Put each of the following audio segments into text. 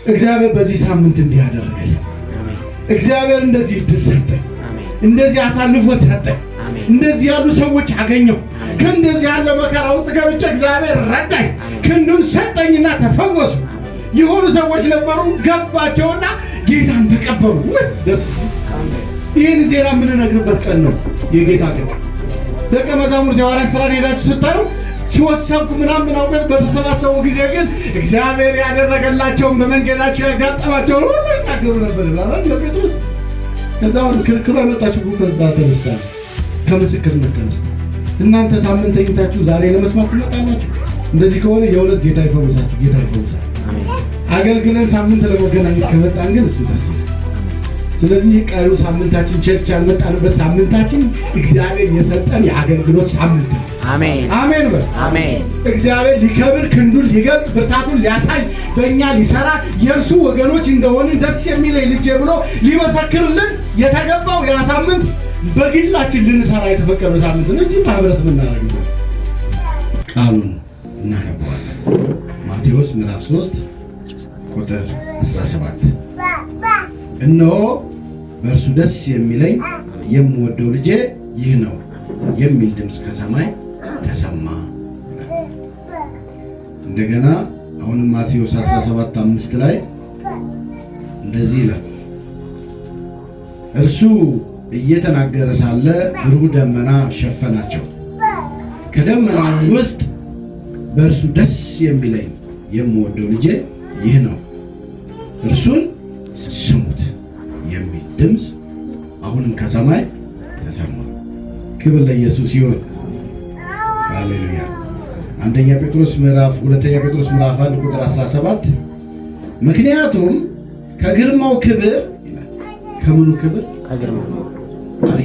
እግዚአብሔር በዚህ ሳምንት እንዲህ ያደረገልን። እግዚአብሔር እንደዚህ እድል ሰጠኝ፣ እንደዚህ አሳልፎ ሰጠኝ፣ እንደዚህ ያሉ ሰዎች አገኘሁ። ከእንደዚህ ያለ መከራ ውስጥ ገብቼ እግዚአብሔር ረዳኝ፣ ክንዱን ሰጠኝና ተፈወሱ። የሆኑ ሰዎች ነበሩ ገባቸውና ጌታን ተቀበሉ። ደስ ይህን ዜና የምንነግርበት ቀን ነው የጌታ ቀን። ደቀ መዛሙርት የሐዋርያት ሥራን ሄዳችሁ ስታዩ ሲወሰብኩ ምናምን አውቀት በተሰባሰቡ ጊዜ ግን እግዚአብሔር ያደረገላቸውን በመንገዳቸው ያጋጠማቸውን ሁሉ ይናገሩ ነበር ይላል ለጴጥሮስ። ከዛ ክርክሩ ያመጣችሁ ከዛ ተነስታ ከምስክርነት ተነስታ እናንተ ሳምንት ተኝታችሁ ዛሬ ለመስማት ትመጣላችሁ። እንደዚህ ከሆነ የሁለት ጌታ ይፈውሳችሁ፣ ጌታ ይፈውሳል። አገልግለን ሳምንት ለመገናኘት ከመጣን ግን እሱ ደስ ይላል። ስለዚህ ቀሩ ሳምንታችን ቸርች ያልመጣንበት ሳምንታችን እግዚአብሔር የሰጠን የአገልግሎት ሳምንት ነው። አሜን አሜን አሜን። እግዚአብሔር ሊከብር ክንዱን ሊገልጥ ብርታቱን ሊያሳይ በእኛ ሊሰራ የእርሱ ወገኖች እንደሆንን ደስ የሚለኝ ልጄ ብሎ ሊመሰክርልን የተገባው ያ ሳምንት በግላችን ልንሰራ የተፈቀደ ሳምንት ነው። እዚህ ማህበረት የምናደርግበት ቃሉን እናነባዋለን። ማቴዎስ ምዕራፍ 3 ቁጥር 17 እነሆ በእርሱ ደስ የሚለኝ የምወደው ልጄ ይህ ነው የሚል ድምፅ ከሰማይ ተሰማ። እንደገና አሁንም ማቴዎስ 17:5 ላይ እንደዚህ ይላል፣ እርሱ እየተናገረ ሳለ ብሩህ ደመና ሸፈናቸው፣ ከደመናው ውስጥ በእርሱ ደስ የሚለኝ የምወደው ልጄ ይህ ነው እርሱን ስሙት የሚል ድምፅ አሁንም ከሰማይ ተሰማ። ክብር ለኢየሱስ ይሁን። ሃሌሉያ። ሁለተኛ ጴጥሮስ ምዕራፍ 1 ቁጥር 17 ምክንያቱም ከግርማው ክብር ይላል። ከምኑ ክብር? ከግርማው።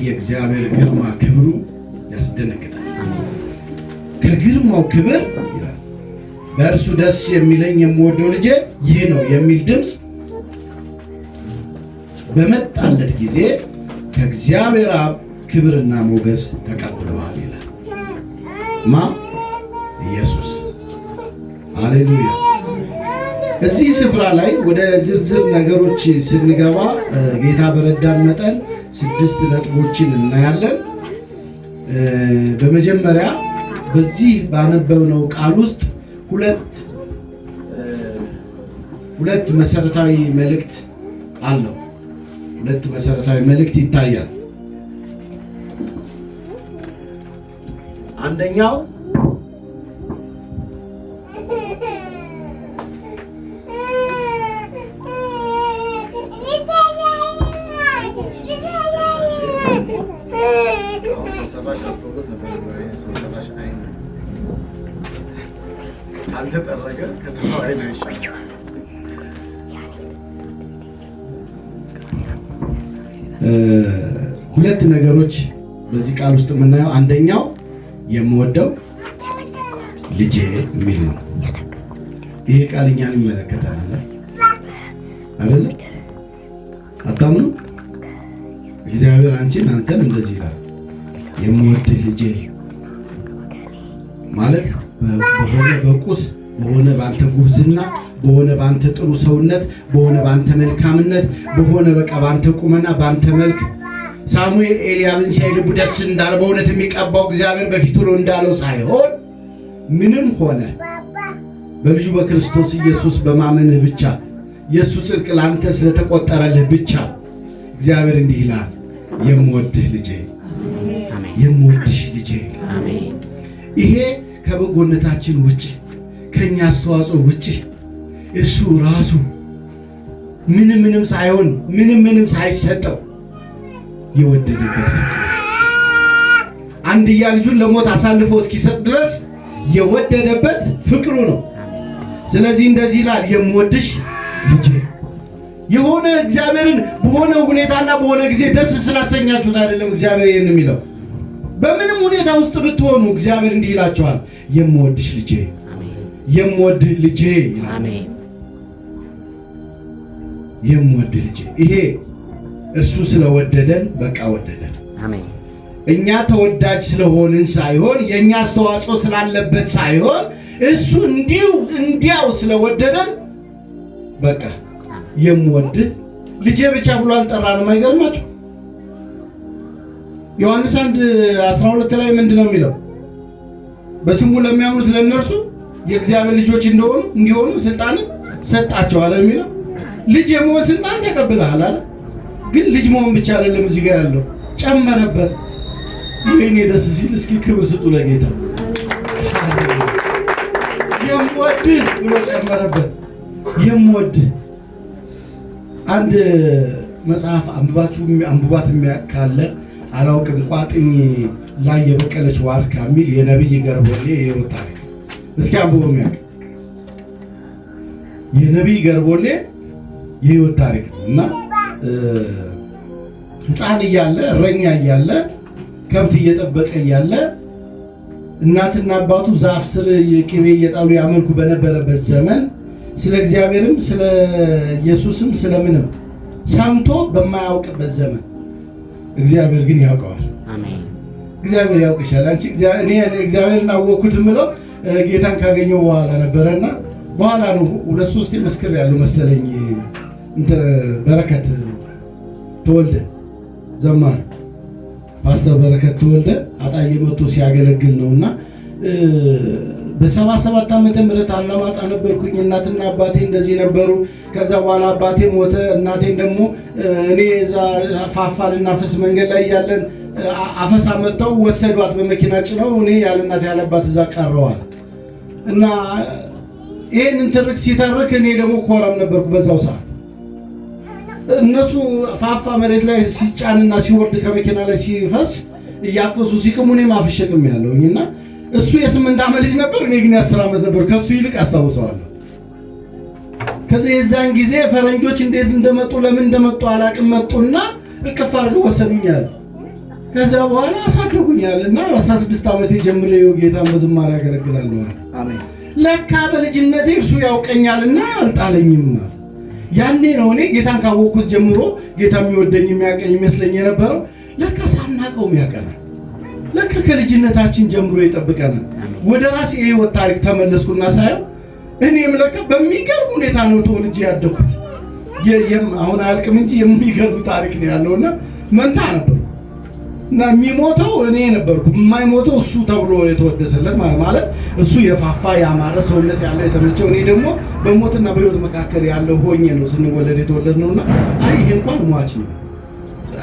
የእግዚአብሔር ግርማ ክብሩ ያስደነግጣል። ከግርማው ክብር ይላል በእርሱ ደስ የሚለኝ የምወደው ልጄ ይህ ነው የሚል ድምፅ በመጣለት ጊዜ ከእግዚአብሔር አብ ክብርና ሞገስ ተቀብለዋል ይላል። ማ? ኢየሱስ። ሃሌሉያ። እዚህ ስፍራ ላይ ወደ ዝርዝር ነገሮች ስንገባ ጌታ በረዳን መጠን 6 ነጥቦችን እናያለን። በመጀመሪያ በዚህ ባነበብነው ቃል ውስጥ ሁለት መሰረታዊ መልእክት አለው። ሁለት መሰረታዊ መልእክት ይታያል። አንደኛው ሁለት ነገሮች በዚህ ቃል ውስጥ የምናየው አንደኛው የምወደው ልጄ የሚል ነው። ይሄ ቃል እኛን ይመለከታል አይደል? አታምኑ? እግዚአብሔር አንተን እንደዚህ ይላል፣ የምወድህ ልጄ ማለት በሆነ በቁስ በሆነ ባንተ ጉብዝና በሆነ ባንተ ጥሩ ሰውነት በሆነ ባንተ መልካምነት በሆነ በቃ ባንተ ቁመና ባንተ መልክ ሳሙኤል ኤልያብን ሲያይ ልቡ ደስ እንዳለ በእውነት የሚቀባው እግዚአብሔር በፊቱ ነው እንዳለው ሳይሆን ምንም ሆነ በልጁ በክርስቶስ ኢየሱስ በማመንህ ብቻ የእሱ ጽድቅ ላንተ ስለተቆጠረልህ ብቻ እግዚአብሔር እንዲህ ይላል፣ የምወድህ ልጄ፣ የምወድሽ ልጄ። ይሄ ከበጎነታችን ውጭ ከኛ አስተዋጽኦ ውጭ እሱ ራሱ ምንም ሳይሆን ምንም ሳይሰጠው የወደደበት ፍቅር አንድያ ልጁን ለሞት አሳልፎ እስኪሰጥ ድረስ የወደደበት ፍቅሩ ነው። ስለዚህ እንደዚህ ይላል፣ የምወድሽ ልጄ። የሆነ እግዚአብሔርን በሆነ ሁኔታና በሆነ ጊዜ ደስ ስላሰኛችሁት አይደለም እግዚአብሔር ይሄን የሚለው። በምንም ሁኔታ ውስጥ ብትሆኑ እግዚአብሔር እንዲህ ይላችኋል፣ የምወድሽ ልጄ፣ የምወድህ ልጄ ይላል። አሜን። የምወድህ ልጄ። ይሄ እርሱ ስለወደደን በቃ ወደደን። አሜን። እኛ ተወዳጅ ስለሆንን ሳይሆን የኛ አስተዋጽኦ ስላለበት ሳይሆን እሱ እንዲያው ስለወደደን በቃ የምወድ ልጄ ብቻ ብሎ አልጠራንም። አይገርማችሁ? ዮሐንስ 1:12 ላይ ምንድነው የሚለው? በስሙ ለሚያምኑት ለነርሱ የእግዚአብሔር ልጆች እንዲሆኑ ስልጣን ሰጣቸው አለ የሚለው። ልጅ የመሆን ስልጣን ተቀብለሃል አለ። ግን ልጅ መሆን ብቻ አይደለም እዚህ ጋር ያለው ጨመረበት። ወይኔ ደስ ሲል! እስኪ ክብር ስጡ ለጌታ። የምወድ ብሎ ጨመረበት። የምወድ አንድ መጽሐፍ አንብባት ካለ አላውቅም፣ ቋጥኝ ላይ የበቀለች ዋርካ የሚል የነብይ ገርቦሌ የህይወት ታሪክ እስኪ አንብቦ የሚያውቅ የነብይ ገርቦሌ የህይወት ታሪክ እና ሕፃን እያለ እረኛ እያለ ከብት እየጠበቀ እያለ እናትና አባቱ ዛፍ ስር ቅቤ እየጣሉ ያመልኩ በነበረበት ዘመን ስለ እግዚአብሔርም ስለ ኢየሱስም ስለምንም ሰምቶ በማያውቅበት ዘመን እግዚአብሔር ግን ያውቀዋል። አሜን። እግዚአብሔር ያውቅሻል። አንቺ እኔ እግዚአብሔርን አወቅኩት የምለው ጌታን ካገኘው በኋላ ነበረና በኋላ ነው 2-3 መስክር ያለው መሰለኝ። በረከት ተወልደ ዘማሪ ፓስተር በረከት ተወልደ አጣዬ መጥቶ ሲያገለግል ነውና በ77 ዓመተ ምህረት አላማጣ ነበርኩኝ። እናትና አባቴ እንደዚህ ነበሩ። ከዛ በኋላ አባቴ ሞተ። እናቴን ደግሞ እኔ እዛ ፋፋልና ፈስ መንገድ ላይ ያለን አፈሳ መጥተው ወሰዷት በመኪና ጭነው። እኔ ያለ እናቴ ያለ አባት እዛ ቀረዋል እና ይሄንን ትርክ ሲተርክ እኔ ደግሞ ኮረም ነበርኩ በዛው ሰዓት። እነሱ ፋፋ መሬት ላይ ሲጫንና ሲወርድ ከመኪና ላይ ሲፈስ እያፈሱ ሲቅሙ እኔ ማፍሸቅም ያለውኝና እሱ የ8 ዓመት ልጅ ነበር፣ እኔ ግን የ10 ዓመት ነበር። ከሱ ይልቅ አስታውሰዋለሁ። ከዚህ የዛን ጊዜ ፈረንጆች እንዴት እንደመጡ ለምን እንደመጡ አላቅም፣ መጡና እቅፍ አድርገው ወሰዱኛል። ከዛ በኋላ አሳደጉኛልና 16 ዓመቴ ጀምሬ ጌታን በዝማሬ ያገለግላለሁ። አሜን። ለካ በልጅነቴ እርሱ ያውቀኛልና አልጣለኝም። ያኔ ነው እኔ ጌታን ካወቅኩት ጀምሮ ጌታ የሚወደኝ የሚያቀኝ ይመስለኝ የነበረው። ለካ ሳናቀው የሚያቀናል። ለካ ከልጅነታችን ጀምሮ ይጠብቀናል። ወደ ራሴ የህይወት ታሪክ ተመለስኩና ሳየው እኔም ለካ በሚገርም ሁኔታ ነው ተወልጄ ያደኩት። አሁን አያልቅም እንጂ የሚገርም ታሪክ ነው ያለውና መንታ ነበር እና የሚሞተው እኔ ነበርኩ፣ የማይሞተው እሱ ተብሎ የተወደሰለት ማለት እሱ የፋፋ ያማረ ሰውነት ያለው የተመቸው፣ እኔ ደግሞ በሞትና በህይወት መካከል ያለው ሆኜ ነው ስንወለድ የተወለድነውና አይ ይሄ እንኳን ሟች ነው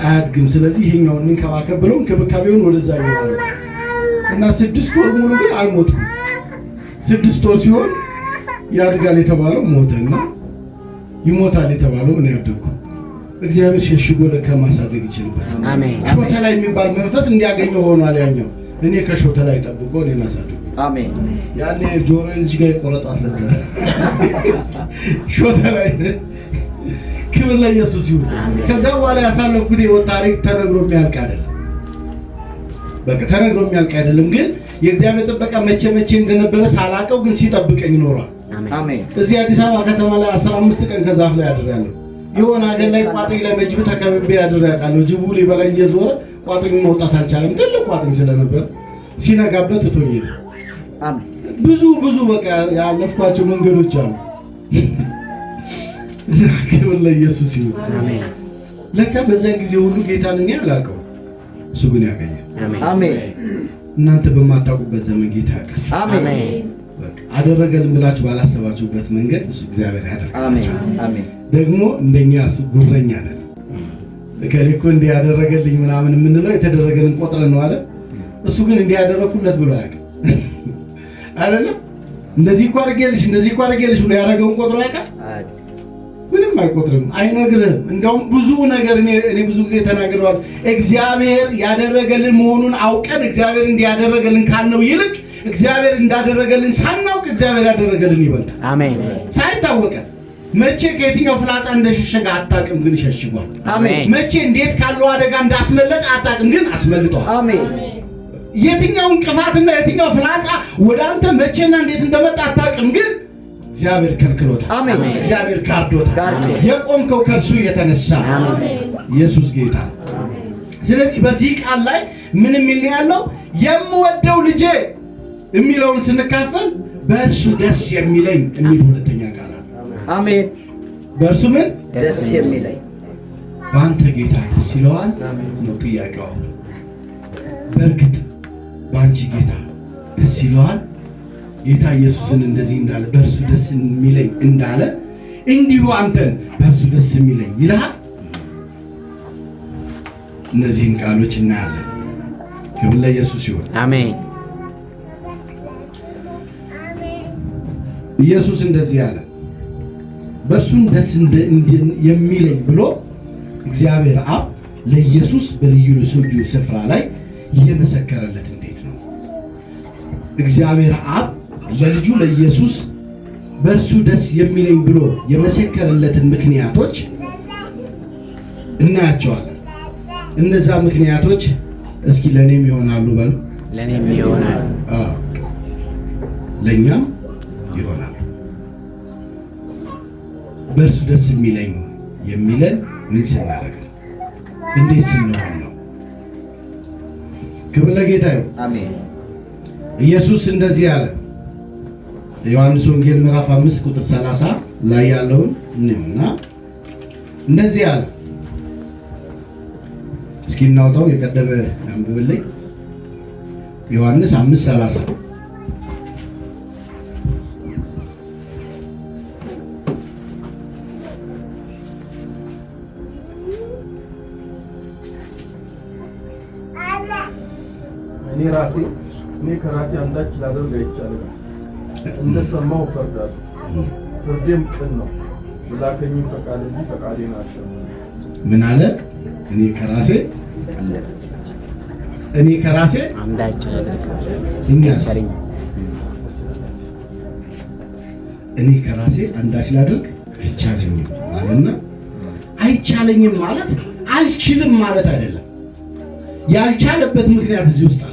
አያድግም፣ ስለዚህ ይሄኛውን እንከባከብ ብለው እንክብካቤውን ወደዛ ይወጣሉ እና 6 ወር ሙሉ ግን አልሞትም። 6 ወር ሲሆን ያድጋል የተባለው ሞተና ይሞታል የተባለው እኔ ያደግኩ። እግዚአብሔር ሸሽጎ ለከማሳደግ ይችላል። አሜን። ሾተ ላይ የሚባል መንፈስ እንዲያገኘው ሆኗል ያኛው። እኔ ከሾተ ላይ ጠብቆ እኔን አሳደገ። አሜን። ያኔ ጆሮዬን እዚህ ጋር ይቆረጣት ለዛ ሾተ ላይ ክብር ለኢየሱስ ይሁን። ከዛ በኋላ ያሳለፍኩት የህይወት ታሪክ ተነግሮ የሚያልቅ አይደለም። በቃ ተነግሮ የሚያልቅ አይደለም። ግን የእግዚአብሔር ጥበቃ መቼ እንደነበረ ሳላቀው ግን ሲጠብቀኝ ኖሯል። አሜን። እዚህ አዲስ አበባ ከተማ ላይ 15 ቀን ከዛፍ ላይ አድሬያለሁ። የሆነ ሀገር ላይ ቋጥኝ ላይ በጅብ ተከብቤ አድሬያለሁ። ጅቡ ሊበላኝ እየዞረ ቋጥኝ መውጣት አልቻለም። ትልቅ ቋጥኝ ስለነበር ሲነጋበት ትቶኝ ሄደ። አሜን። ብዙ በቃ ያለፍኳቸው መንገዶች አሉ። ክብር ለኢየሱስ ይሁን። አሜን። ለካ በዛን ጊዜ ሁሉ ጌታን እኔ አላውቀው፣ እሱ ግን ያገኛል። አሜን። እናንተ በማታውቁበት ዘመን ጌታ ያውቃል። አሜን። በቃ አደረገልን ብላችሁ ባላሰባችሁበት መንገድ እሱ እግዚአብሔር ያደርጋል። አሜን። ደግሞ እንደኛ ጉረኛ አይደለም። ከሌኮ እንዲህ ያደረገልኝ ምናምን የምንለው የተደረገልን ቆጥረን ነው አይደል? እሱ ግን እንዲህ ያደረኩለት ብሎ ያውቃል አይደለም? እንደዚህ እኮ አድርጌልሽ ብሎ ያደረገውን ቆጥሮ ያውቃል? ምንም አይቆጥርም፣ አይነግርህም። እንደውም ብዙ ነገር እኔ ብዙ ጊዜ ተናግረዋል። እግዚአብሔር ያደረገልን መሆኑን አውቀን እግዚአብሔር እንዲያደረገልን ካልነው ይልቅ እግዚአብሔር እንዳደረገልን ሳናውቅ እግዚአብሔር ያደረገልን ይበልጣል። አሜን። ሳይታወቀን መቼ ከየትኛው ፍላጻ እንደሸሸገ አታውቅም፣ ግን ሸሽጓል። አሜን። መቼ እንዴት ካለው አደጋ እንዳስመለጠ አታውቅም፣ ግን አስመልጧል። አሜን። የትኛው እንቅፋትና የትኛው ፍላጻ ወደ አንተ መቼና እንዴት እንደመጣ አታውቅም፣ ግን እግዚአብሔር ከልክሎታል። አሜን። እግዚአብሔር ጋርዶታል። የቆምከው ከእርሱ የተነሳ ኢየሱስ ጌታ። ስለዚህ በዚህ ቃል ላይ ምን የሚል ያለው የምወደው ልጄ የሚለውን ስንካፈል በእርሱ ደስ የሚለኝ የሚል ሁለተኛ ቃል አለ። አሜን። በእርሱ ምን ደስ የሚለኝ በአንተ ጌታ ደስ ይለዋል ነው ጥያቄው። በእርግጥ በአንቺ ጌታ ደስ ይለዋል? ጌታ ኢየሱስን እንደዚህ እንዳለ በእርሱ ደስ የሚለኝ እንዳለ እንዲሁ አንተን በእርሱ ደስ የሚለኝ ይልሃል? እነዚህን ቃሎች እናያለን። ክብር ለኢየሱስ ይሁን። አሜን። ኢየሱስ እንደዚህ ያለ በእርሱም ደስ የሚለኝ ብሎ እግዚአብሔር አብ ለኢየሱስ በልዩ ልዩ ስፍራ ላይ የመሰከረለት እንዴት ነው? እግዚአብሔር አብ ለልጁ ለኢየሱስ በእርሱ ደስ የሚለኝ ብሎ የመሰከረለትን ምክንያቶች እናያቸዋለን። እነዛ ምክንያቶች እስኪ ለኔም ይሆናሉ በሉ። ለኔም ይሆናሉ። ለኛም ይሆናሉ። በእርሱ ደስ የሚለኝ የሚለን ምን ስናደርግ እንዴት ስንሆን ነው? ክብር ለጌታ ይሁን። አሜን። ኢየሱስ እንደዚህ ያለ ዮሐንስ ወንጌል ምዕራፍ 5 ቁጥር 30 ላይ ያለውን ነውና እንደዚህ ያለ እስኪ እናውጣው። የቀደመ አንብብልኝ። ዮሐንስ 5:30 እኔ ከራሴ አንዳች ላደርግ አይቻልም። እንደሰማሁ እፈርዳለሁ፣ ፍርዴም ቅን ነው። የላከኝን ፈቃድ እንጂ ፈቃዴን አልሸምንም። ምን አለ? እኔ ከራሴ አንዳች ላደርግ አይቻልም። እኔ ከራሴ አንዳች ላደርግ አይቻለኝም ማለትና አይቻለኝም ማለት አልችልም ማለት አይደለም። ያልቻለበት ምክንያት እዚህ ውስጥ አለ።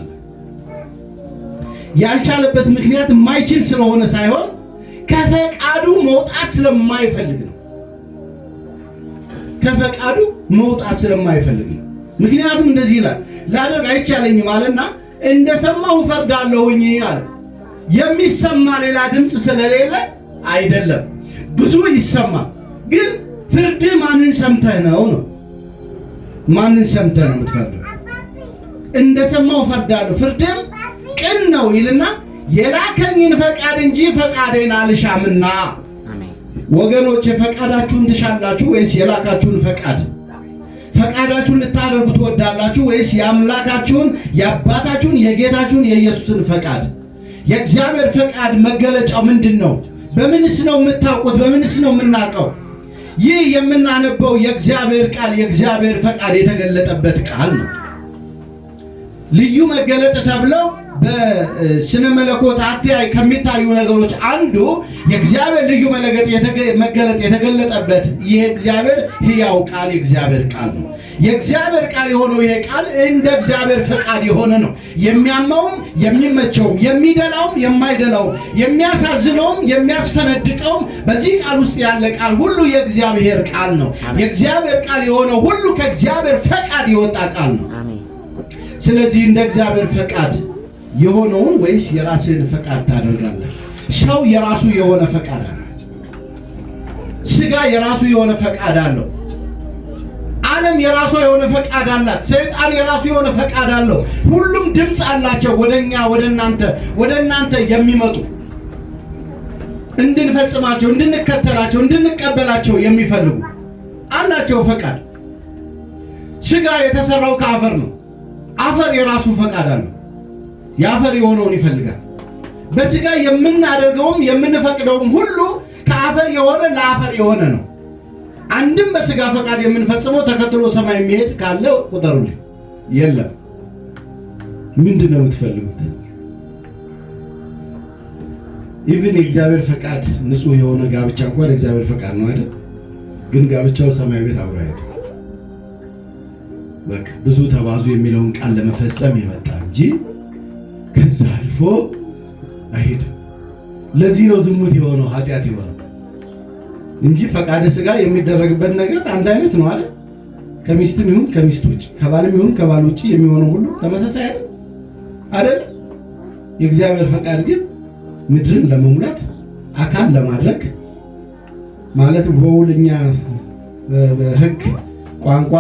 ያልቻለበት ምክንያት የማይችል ስለሆነ ሳይሆን ከፈቃዱ መውጣት ስለማይፈልግ ነው። ከፈቃዱ መውጣት ስለማይፈልግ ነው። ምክንያቱም እንደዚህ ይላል፣ ላደርግ አይቻለኝም አለና እንደሰማሁ እፈርዳለሁኝ አለ። የሚሰማ ሌላ ድምፅ ስለሌለ አይደለም። ብዙ ይሰማል፣ ግን ፍርድ ማንን ሰምተህ ነው? ማንን ሰምተህ ነው የምትፈርደው? እንደሰማሁ እፈርዳለሁ ፍርድም ቅን ነው ይልና የላከኝን ፈቃድ እንጂ ፈቃዴን አልሻምና። ወገኖች ፈቃዳችሁን ትሻላችሁ ወይስ የላካችሁን ፈቃድ? ፈቃዳችሁን ልታደርጉ ትወዳላችሁ ወይስ የአምላካችሁን የአባታችሁን የጌታችሁን የኢየሱስን ፈቃድ? የእግዚአብሔር ፈቃድ መገለጫው ምንድን ነው? በምንስ ነው የምታውቁት? በምንስ ነው የምናውቀው? ይህ የምናነበው የእግዚአብሔር ቃል የእግዚአብሔር ፈቃድ የተገለጠበት ቃል ነው። ልዩ መገለጥ ተብለው በስነ መለኮት አተያይ ከሚታዩ ነገሮች አንዱ የእግዚአብሔር ልዩ መገለጥ የተገለጠበት የእግዚአብሔር ሕያው ቃል የእግዚአብሔር ቃል ነው። የእግዚአብሔር ቃል የሆነው ይሄ ቃል እንደ እግዚአብሔር ፈቃድ የሆነ ነው። የሚያመውም የሚመቸውም፣ የሚደላውም የማይደላውም፣ የሚያሳዝነውም የሚያስፈነድቀውም በዚህ ቃል ውስጥ ያለ ቃል ሁሉ የእግዚአብሔር ቃል ነው። የእግዚአብሔር ቃል የሆነው ሁሉ ከእግዚአብሔር ፈቃድ የወጣ ቃል ነው። ስለዚህ እንደ እግዚአብሔር ፈቃድ የሆነውን ወይስ የራስህን ፈቃድ ታደርጋለህ? ሰው የራሱ የሆነ ፈቃድ አለው። ስጋ የራሱ የሆነ ፈቃድ አለው። ዓለም የራሷ የሆነ ፈቃድ አላት። ሰይጣን የራሱ የሆነ ፈቃድ አለው። ሁሉም ድምፅ አላቸው። ወደ እናንተ የሚመጡ እንድንፈጽማቸው፣ እንድንከተላቸው፣ እንድንቀበላቸው የሚፈልጉ አላቸው ፈቃድ። ስጋ የተሰራው ከአፈር ነው። አፈር የራሱ ፈቃድ አለው። የአፈር የሆነውን ይፈልጋል። በስጋ የምናደርገውም የምንፈቅደውም ሁሉ ከአፈር የሆነ ለአፈር የሆነ ነው። አንድም በስጋ ፈቃድ የምንፈጽመው ተከትሎ ሰማይ የሚሄድ ካለ ቁጠሩልኝ። የለም። ምንድን ነው የምትፈልጉት? ኢቭን የእግዚአብሔር ፈቃድ ንጹህ የሆነ ጋብቻ እንኳን የእግዚአብሔር ፈቃድ ነው አይደል? ግን ጋብቻው ሰማይ ቤት አብሮ አይደል? በቃ ብዙ ተባዙ የሚለውን ቃል ለመፈጸም የመጣ እንጂ ከዛ አልፎ አይሄድም። ለዚህ ነው ዝሙት የሆነው ኃጢአት የሆነው እንጂ ፈቃደ ስጋ የሚደረግበት ነገር አንድ አይነት ነው አይደል? ከሚስትም ይሁን ከሚስት ውጭ፣ ከባልም ይሁን ከባል ውጭ የሚሆነው ሁሉ ተመሳሳይ አይደል? የእግዚአብሔር ፈቃድ ግን ምድርን ለመሙላት አካል ለማድረግ ማለት በውልኛ በህግ ቋንቋ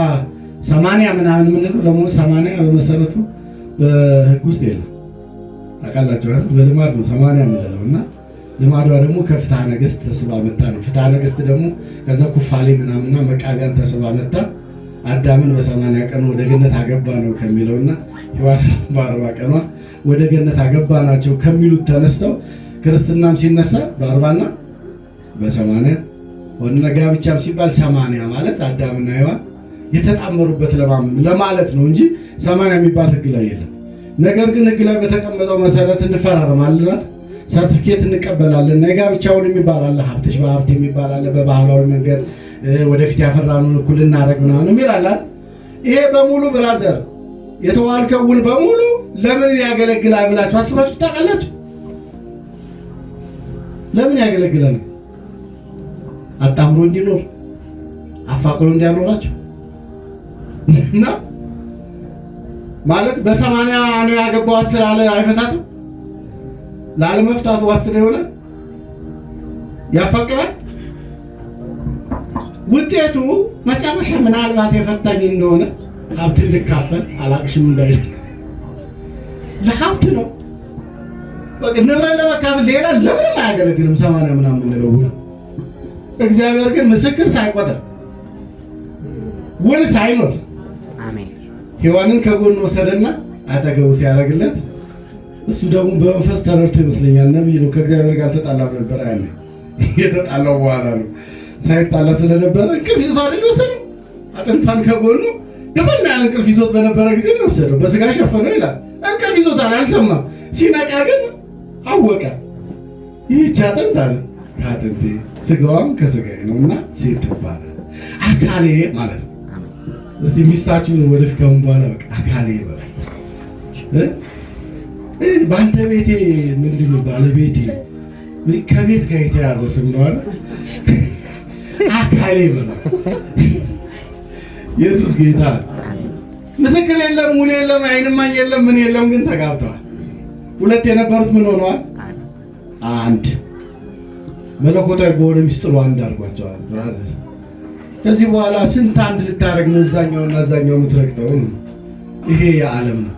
80 ምናምን የምንለው ደግሞ 80 በመሰረቱ በህግ ውስጥ የለም። ታውቃላችሁ አይደል? በልማድ ነው 80 የምንለው እና ልማዷ ደግሞ ከፍትሐ ነገሥት ተስባ መጣ ነው። ፍትሐ ነገሥት ደግሞ ከዛ ኩፋሌ ምናምንና መቃቢያን ተስባ መጣ አዳምን በ80 ቀኑ ወደ ገነት አገባ ነው ከሚለውና ሔዋን በ40 ቀኗ ወደ ገነት አገባ ናቸው ከሚሉት ተነስተው ክርስትናም ሲነሳ በ40ና በ80 ወንድና ጋብቻም ሲባል 80 ማለት አዳምና ሔዋን የተጣመሩበት ለማለት ነው እንጂ 80 የሚባል ህግ ላይ የለም። ነገር ግን ህግ ላይ በተቀመጠው መሰረት እንፈራረማለን፣ ሰርቲፊኬት እንቀበላለን። የጋብቻ ውል የሚባል አለ፣ ሀብትሽ በሀብት የሚባል አለ። በባህላዊ መንገድ ወደፊት ያፈራነውን እኩል እናደርግ ምናምን ይላል። ይሄ በሙሉ ብራዘር የተዋልከው ውል በሙሉ ለምን ያገለግላል ብላችሁ አስባችሁ ታውቃላችሁ? ለምን ያገለግላል? አጣምሮ እንዲኖር አፋቅሮ እንዲያኖራችሁ እና ማለት በ80 ነው ያገባው አስር አለ አይፈታትም። ላለመፍታቱ ዋስትና የሆነ ያፋቅራል። ውጤቱ መጨረሻ ምናልባት የፈታኝ እንደሆነ ሀብት ልካፈል አላቅሽም እንዳይል ለሀብት ነው። በቃ ንብረት ለመካፈል ሌላ ለምንም አያገለግልም። 80 ምናምን እንደለው እግዚአብሔር ግን ምስክር ሳይቆጥር ውል ሳይኖር አሜን ሔዋንን ከጎን ወሰደና አጠገቡ ሲያደርግለት እሱ ደግሞ በመንፈስ ተረድቶ ይመስለኛል ነብይ ነው። ከእግዚአብሔር ጋር ተጣላው ነበር ያለ የተጣላው በኋላ ነው። ሳይጣላ ስለነበረ እንቅልፍ ይዞት አይደል ወሰደው። አጥንቷን ከጎኑ ደበና ያለ እንቅልፍ ይዞት በነበረ ጊዜ ነው ወሰደው። በስጋ ሸፈነው ይላል። እንቅልፍ ይዞት አልሰማም። ሲነቃ ግን አወቀ። ይህች አጥንት አለ ከአጥንቴ ስጋዋም ከስጋዬ ነውና ሴት ትባላል። አካሌ ማለት ነው። እስቲ ሚስታችሁን ወደፊት ከምን በኋላ በቃ አካሌ በቃ ባለቤቴ ምንድን ነው? ባለቤቴ ከቤት ጋር የተያዘ ስም ነው አለ። አካሌ በቃ ኢየሱስ ጌታ። ምስክር የለም፣ ውል የለም፣ ዓይን እማኝ የለም፣ ምን የለም፣ ግን ተጋብተዋል። ሁለት የነበሩት ምን ሆነዋል? አንድ። መለኮታዊ በሆነ ሚስጥሩ አንድ አድርጓቸዋል። ብራዘር ከዚህ በኋላ ስንት አንድ ልታረግ ነው? እዛኛውና እዛኛው የምትረግጠው ይሄ የዓለም ነው።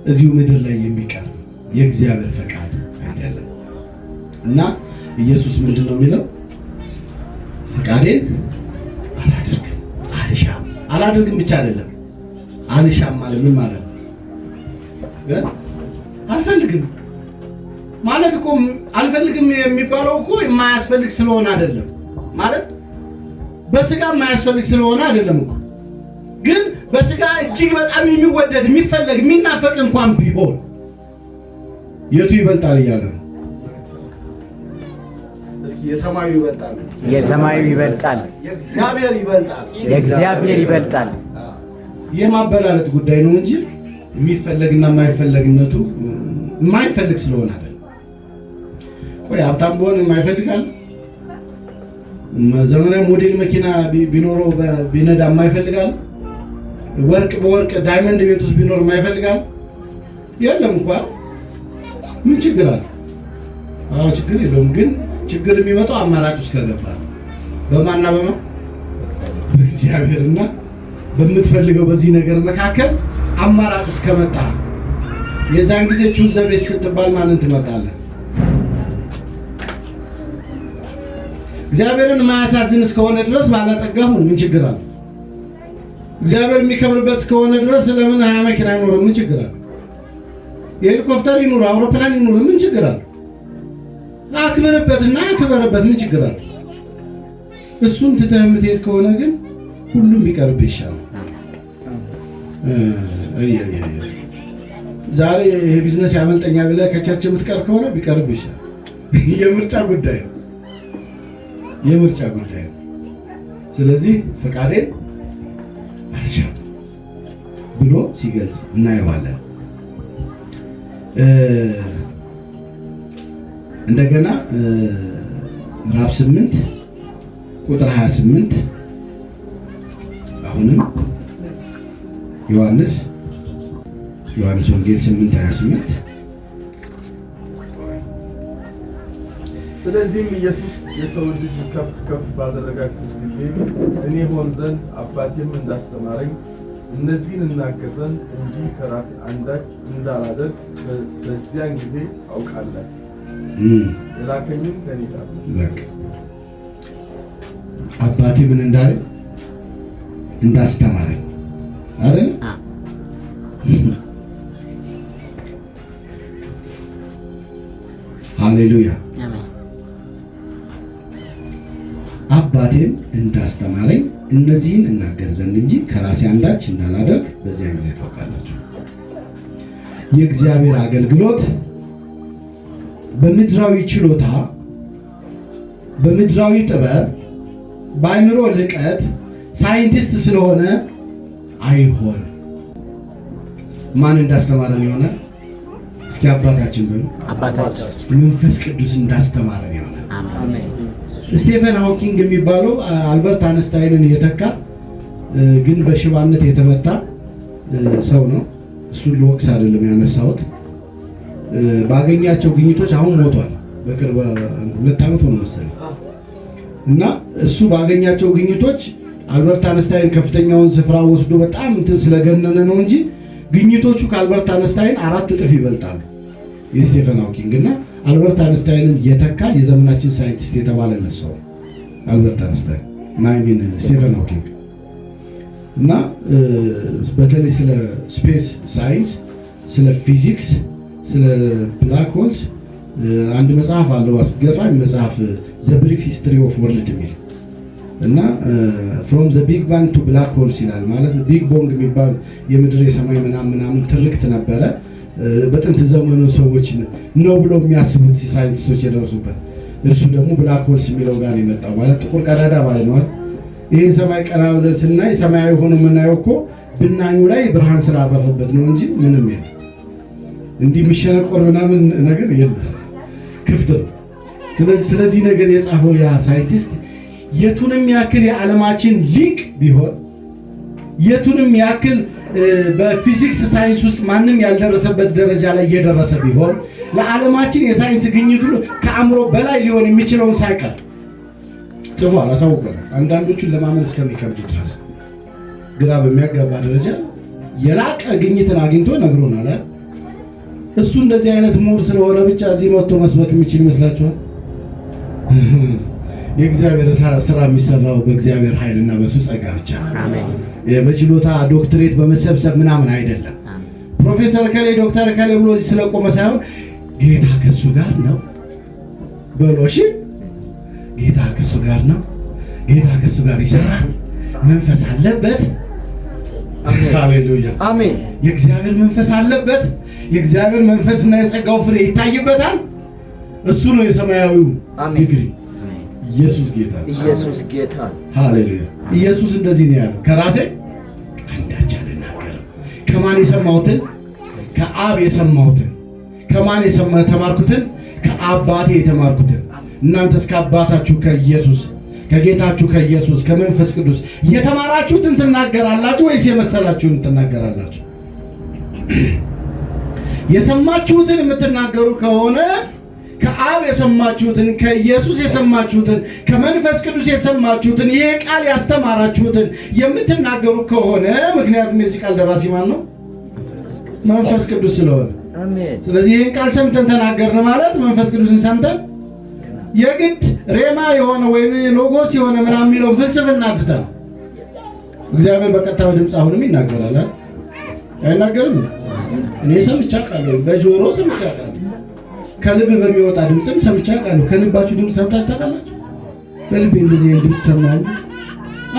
እዚሁ ምድር ላይ የሚቀር የእግዚአብሔር ፈቃድ አይደለም። እና ኢየሱስ ምንድን ነው የሚለው? ፈቃዴን አላደርግም አልሻም። አላደርግም ብቻ አይደለም አልሻም ማለት ምን ማለት ነው? አልፈልግም ማለት እኮ አልፈልግም የሚባለው እኮ የማያስፈልግ ስለሆነ አይደለም ማለት በስጋ የማያስፈልግ ስለሆነ አይደለም እኮ። ግን በስጋ እጅግ በጣም የሚወደድ የሚፈለግ የሚናፈቅ እንኳን ቢሆን የቱ ይበልጣል እያለ ነው። እስኪ የሰማዩ ይበልጣል፣ የሰማዩ ይበልጣል፣ የእግዚአብሔር ይበልጣል፣ የእግዚአብሔር ይበልጣል። የማበላለጥ ጉዳይ ነው እንጂ የሚፈለግና የማይፈለግነቱ የማይፈልግ ስለሆነ አይደለም። ቆይ ሀብታም ቢሆን የማይፈልጋል? ዘመናዊ ሞዴል መኪና ቢኖረው ቢነዳ የማይፈልጋል? ወርቅ በወርቅ ዳይመንድ ቤት ውስጥ ቢኖር የማይፈልጋል? የለም እንኳን ምን ችግር አለ? አዎ ችግር የለውም። ግን ችግር የሚመጣው አማራጭ ውስጥ ከገባ በማንና በማን በእግዚአብሔርና በምትፈልገው በዚህ ነገር መካከል አማራጭ ውስጥ ከመጣ የዛን ጊዜ ቹዝ ዘ ቤስት ስትባል ማንን ትመጣለህ? እግዚአብሔርን ማያሳዝን እስከሆነ ድረስ ባለጠጋ ሁን፣ ምን ችግር አለ? እግዚአብሔር የሚከብርበት እስከሆነ ድረስ ለምን 20 መኪና አይኖርም? ምን ችግር አለ? የሄሊኮፕተር ይኑር፣ አውሮፕላን ይኑር፣ ምን ችግር አለ? አክብርበትና አክብርበት፣ ምን ችግር አለ? እሱን ትተህ የምትሄድ ከሆነ ግን ሁሉም ቢቀርብህ ይሻላል። ዛሬ ይሄ ቢዝነስ ያመልጠኛል ብለህ ከቸርች የምትቀር ከሆነ ቢቀርብህ ይሻላል። የምርጫ ጉዳይ ነው፣ የምርጫ ጉዳይ ነው። ስለዚህ ፈቃዴን አልሻም ብሎ ሲገልጽ እናየዋለን። እንደገና ምዕራፍ 8 ቁጥር 28 አሁንም ዮሐንስ ወንጌል 8:28 ስለዚህም ኢየሱስ የሰው ልጅ ከፍ ከፍ ባደረጋችሁት ጊዜ እኔ ሆን ዘንድ አባቴም እንዳስተማረኝ እነዚህን እናገር ዘንድ እንጂ ከራሴ አንዳች እንዳላደርግ በዚያን ጊዜ አውቃላችሁ። የላከኝም ከእኔ ጋር ነው። አባቴ ምን እንዳለ እንዳስተማረኝ አይደል? ሃሌሉያ። አባቴም እንዳስተማረኝ እነዚህን እናገር ዘንድ እንጂ ከራሴ አንዳች እንዳላደርግ በዚያን ጊዜ ታውቃላችሁ። የእግዚአብሔር አገልግሎት በምድራዊ ችሎታ፣ በምድራዊ ጥበብ፣ በአእምሮ ልቀት ሳይንቲስት ስለሆነ አይሆንም። ማን እንዳስተማረን ይሆናል? እስኪ አባታችን በሉ። አባታችን መንፈስ ቅዱስ እንዳስተማረን ይሆናል። አሜን። ስቴፈን ሃውኪንግ የሚባለው አልበርት አንስታይንን የተካ ግን በሽባነት የተመታ ሰው ነው። እሱን ልወቅስ አይደለም ያነሳሁት። ባገኛቸው ግኝቶች አሁን ሞቷል። በቅርብ 2 ዓመት ሆነ መሰለኝ። እና እሱ ባገኛቸው ግኝቶች አልበርት አንስታይን ከፍተኛውን ስፍራ ወስዶ በጣም እንትን ስለገነነ ነው እንጂ ግኝቶቹ ከአልበርት አንስታይን 4 እጥፍ ይበልጣሉ። የስቴፈን ሃውኪንግ እና አልበርት አንስታይንን የተካ የዘመናችን ሳይንቲስት የተባለለት ሰው አልበርት አንስታይን ማይሚን ስቴፈን ሃውኪንግ እና በተለይ ስለ ስፔስ ሳይንስ፣ ስለ ፊዚክስ፣ ስለ ብላክ ሆልስ አንድ መጽሐፍ አለው። አስገራሚ መጽሐፍ ዘ ብሪፍ ሂስትሪ ኦፍ ወርልድ የሚል እና ፍሮም ዘ ቢግ ባንግ ቱ ብላክ ሆልስ ይላል። ማለት ቢግ ቦንግ የሚባል የምድር የሰማይ ምናምን ትርክት ነበረ። በጥንት ዘመኑ ሰዎች ነው ብለው የሚያስቡት ሳይንቲስቶች የደረሱበት እርሱ ደግሞ ብላክ ሆልስ የሚለው ጋር የመጣው ማለት ጥቁር ቀዳዳ ማለት ነው። ይሄ ሰማይ ቀና ብለን ስናይ ሰማያዊ ሆኖ የምናየው እኮ ብናኙ ላይ ብርሃን ስላረፈበት ነው እንጂ ምንም የለም። እንዲህ የሚሸነቆር ምናምን ነገር የለም፣ ክፍት ነው። ስለዚህ ነገር የጻፈው ያ ሳይንቲስት የቱንም ያክል የዓለማችን ሊቅ ቢሆን የቱንም ያክል በፊዚክስ ሳይንስ ውስጥ ማንም ያልደረሰበት ደረጃ ላይ የደረሰ ቢሆን ለዓለማችን የሳይንስ ግኝቱ ከአእምሮ በላይ ሊሆን የሚችለውን ሳይቀር ጽፏል፣ አሳውቀናል። አንዳንዶቹን ለማመን እስከሚከብድ ድረስ ግራ በሚያጋባ ደረጃ የላቀ ግኝትን አግኝቶ ነግሮናል። እሱ እንደዚህ አይነት ምሁር ስለሆነ ብቻ እዚህ መጥቶ መስበክ የሚችል ይመስላችኋል? የእግዚአብሔር ስራ የሚሰራው በእግዚአብሔር ኃይልና በሱ ጸጋ ብቻ ነው። በችሎታ ዶክትሬት በመሰብሰብ ምናምን አይደለም። ፕሮፌሰር ከሌ ዶክተር ከሌ ብሎ ስለቆመ ሳይሆን ጌታ ከሱ ጋር ነው በሎሽ ጌታ ከሱ ጋር ነው። ጌታ ከሱ ጋር ይሰራል። መንፈስ አለበት። ሃሌሉያ አሜን። የእግዚአብሔር መንፈስ አለበት። የእግዚአብሔር መንፈስና የጸጋው ፍሬ ይታይበታል። እሱ ነው የሰማያዊው ዲግሪ። ኢየሱስ ጌታ፣ ኢየሱስ ጌታ። ሃሌሉያ። ኢየሱስ እንደዚህ ነው ያለው፣ ከራሴ አንዳች አልናገርም። ከማን የሰማሁትን? ከአብ የሰማሁትን። ከማን የተማርኩትን? ከአባቴ የተማርኩትን። እናንተስ ከአባታችሁ ከኢየሱስ ከጌታችሁ ከኢየሱስ ከመንፈስ ቅዱስ የተማራችሁትን ትናገራላችሁ ወይስ የመሰላችሁን ትናገራላችሁ? የሰማችሁትን የምትናገሩ ከሆነ ከአብ የሰማችሁትን ከኢየሱስ የሰማችሁትን ከመንፈስ ቅዱስ የሰማችሁትን ይሄ ቃል ያስተማራችሁትን የምትናገሩ ከሆነ ምክንያቱም የዚህ ቃል ደራሲ ማን ነው? መንፈስ ቅዱስ ስለሆነ አሜን። ስለዚህ ይሄን ቃል ሰምተን ተናገርን ማለት መንፈስ ቅዱስን ሰምተን የግድ ሬማ የሆነ ወይም ሎጎስ የሆነ ምናምን የሚለው ፍልስፍና ትተን እግዚአብሔር በቀጥታ በድምፅ አሁንም ይናገራል አይናገርም? እኔ ሰምቼ አውቃለሁ፣ በጆሮ ሰምቼ አውቃለሁ፣ ከልብ በሚወጣ ድምፅም ሰምቼ አውቃለሁ። ከልባችሁ ድምፅ ሰምታችሁ ታውቃላችሁ? በልቤ እንደዚህ ድምፅ ሰማሁ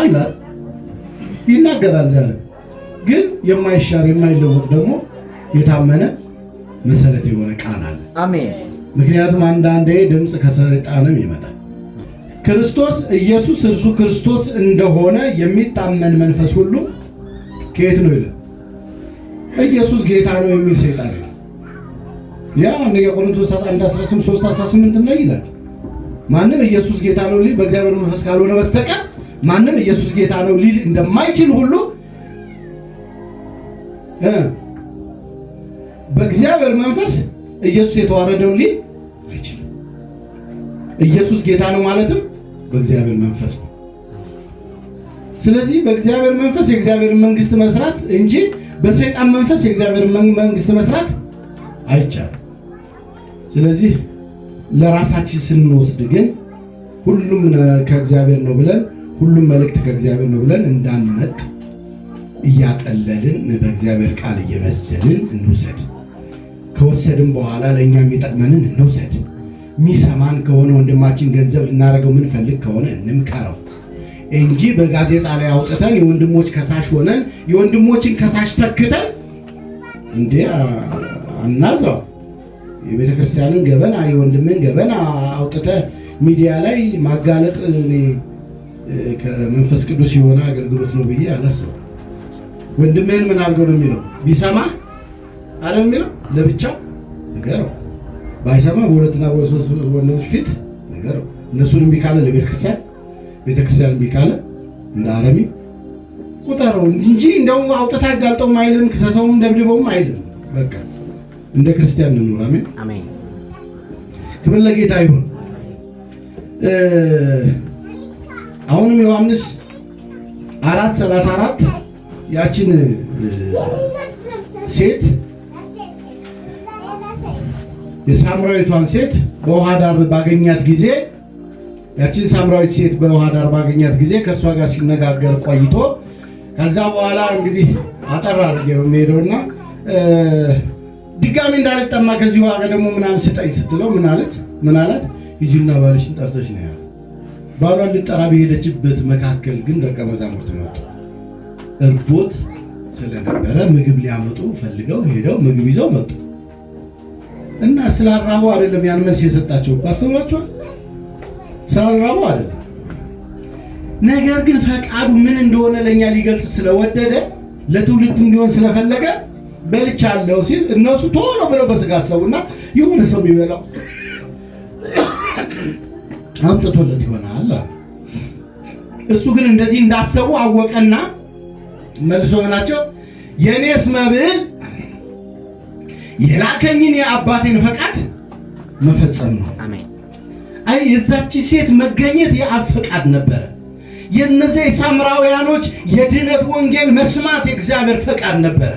አላ ይናገራል። ዛሬ ግን የማይሻር የማይለወጥ ደግሞ የታመነ መሰረት የሆነ ቃል አለ። አሜን። ምክንያቱም አንዳንዴ ድምፅ ከሰይጣንም ይመጣል። ክርስቶስ ኢየሱስ እርሱ ክርስቶስ እንደሆነ የሚታመን መንፈስ ሁሉ ከየት ነው ይላል? ኢየሱስ ጌታ ነው የሚል ሰይጣን ነው። ያ አንደኛ ቆሮንቶስ 1:13-18 ነው ይላል። ማንም ኢየሱስ ጌታ ነው ሊል በእግዚአብሔር መንፈስ ካልሆነ በስተቀር ማንም ኢየሱስ ጌታ ነው ሊል እንደማይችል ሁሉ በእግዚአብሔር መንፈስ ኢየሱስ የተዋረደውን ሊል አይችልም። ኢየሱስ ጌታ ነው ማለትም በእግዚአብሔር መንፈስ ነው። ስለዚህ በእግዚአብሔር መንፈስ የእግዚአብሔር መንግስት መስራት እንጂ በሰይጣን መንፈስ የእግዚአብሔር መንግስት መስራት አይቻልም። ስለዚህ ለራሳችን ስንወስድ ግን ሁሉም ከእግዚአብሔር ነው ብለን ሁሉም መልእክት ከእግዚአብሔር ነው ብለን እንዳንመጥ እያቀለልን በእግዚአብሔር ቃል እየመዘንን እንውሰድ። ከወሰድን በኋላ ለእኛ የሚጠቅመንን እንውሰድ። የሚሰማን ከሆነ ወንድማችን ገንዘብ ልናደርገው ምንፈልግ ከሆነ እንምከረው እንጂ በጋዜጣ ላይ አውጥተን የወንድሞች ከሳሽ ሆነን የወንድሞችን ከሳሽ ተክተን እንዴ አናዝረው። የቤተ ክርስቲያንን ገበና የወንድምን ገበና አውጥተ ሚዲያ ላይ ማጋለጥ እኔ ከመንፈስ ቅዱስ የሆነ አገልግሎት ነው ብዬ አላስብም። ወንድምህን ምን አድርገው ነው የሚለው? ቢሰማ አይደል የሚለው? ለብቻው ንገረው። ባይሰማ በሁለትና በሶስት ወንድሞች ፊት ንገረው። እነሱን እምቢ ካለ ለቤተክርስቲያን ቤተክርስቲያን እምቢ ካለ እንደ አረሚ ቁጠረው እንጂ እንደው አውጥታ አጋልጠውም አይልም፣ ክሰሰውም ደብድበውም አይልም። በቃ እንደ ክርስቲያን እንኑር። አሜን አሜን። ክብር ለጌታ ይሁን። አሁንም ዮሐንስ 4:34 ያችን ሴት የሳምራዊቷን ሴት በውሃ ዳር ባገኛት ጊዜ ያችን ሳምራዊት ሴት በውሃ ዳር ባገኛት ጊዜ ከእሷ ጋር ሲነጋገር ቆይቶ ከዛ በኋላ እንግዲህ አጠራ አድርጌ ነው የምሄደውና ድጋሚ እንዳልጠማ ከዚህ ውሃ ደግሞ ምናምን ስጠኝ ስትለው ምን አላት? ሂጂና ባልሽን ጠርተሽ ነው ያለው። ባሏን ልጠራ በሄደችበት መካከል ግን ደቀ መዛሙርት መጡ። እርቦት ስለነበረ ምግብ ሊያመጡ ፈልገው ሄደው ምግብ ይዘው መጡ እና ስላራበው አይደለም ያን መልስ የሰጣቸው። አስተውላችኋል? ስላራበው አይደለም፣ ነገር ግን ፈቃዱ ምን እንደሆነ ለኛ ሊገልጽ ስለወደደ ለትውልድ እንዲሆን ስለፈለገ በልቻለሁ ሲል እነሱ ቶሎ ብለው በስጋ አሰቡና የሆነ ሰው የሚበላው አምጥቶለት ይሆናል። እሱ ግን እንደዚህ እንዳሰቡ አወቀና መልሶ ምናቸው የኔስ መብል የላከኝን የአባቴን ፈቃድ መፈጸም ነው። አሜን። አይ የዛች ሴት መገኘት የአብ ፈቃድ ነበረ። የነዚህ ሳምራውያኖች የድነት ወንጌል መስማት የእግዚአብሔር ፈቃድ ነበረ።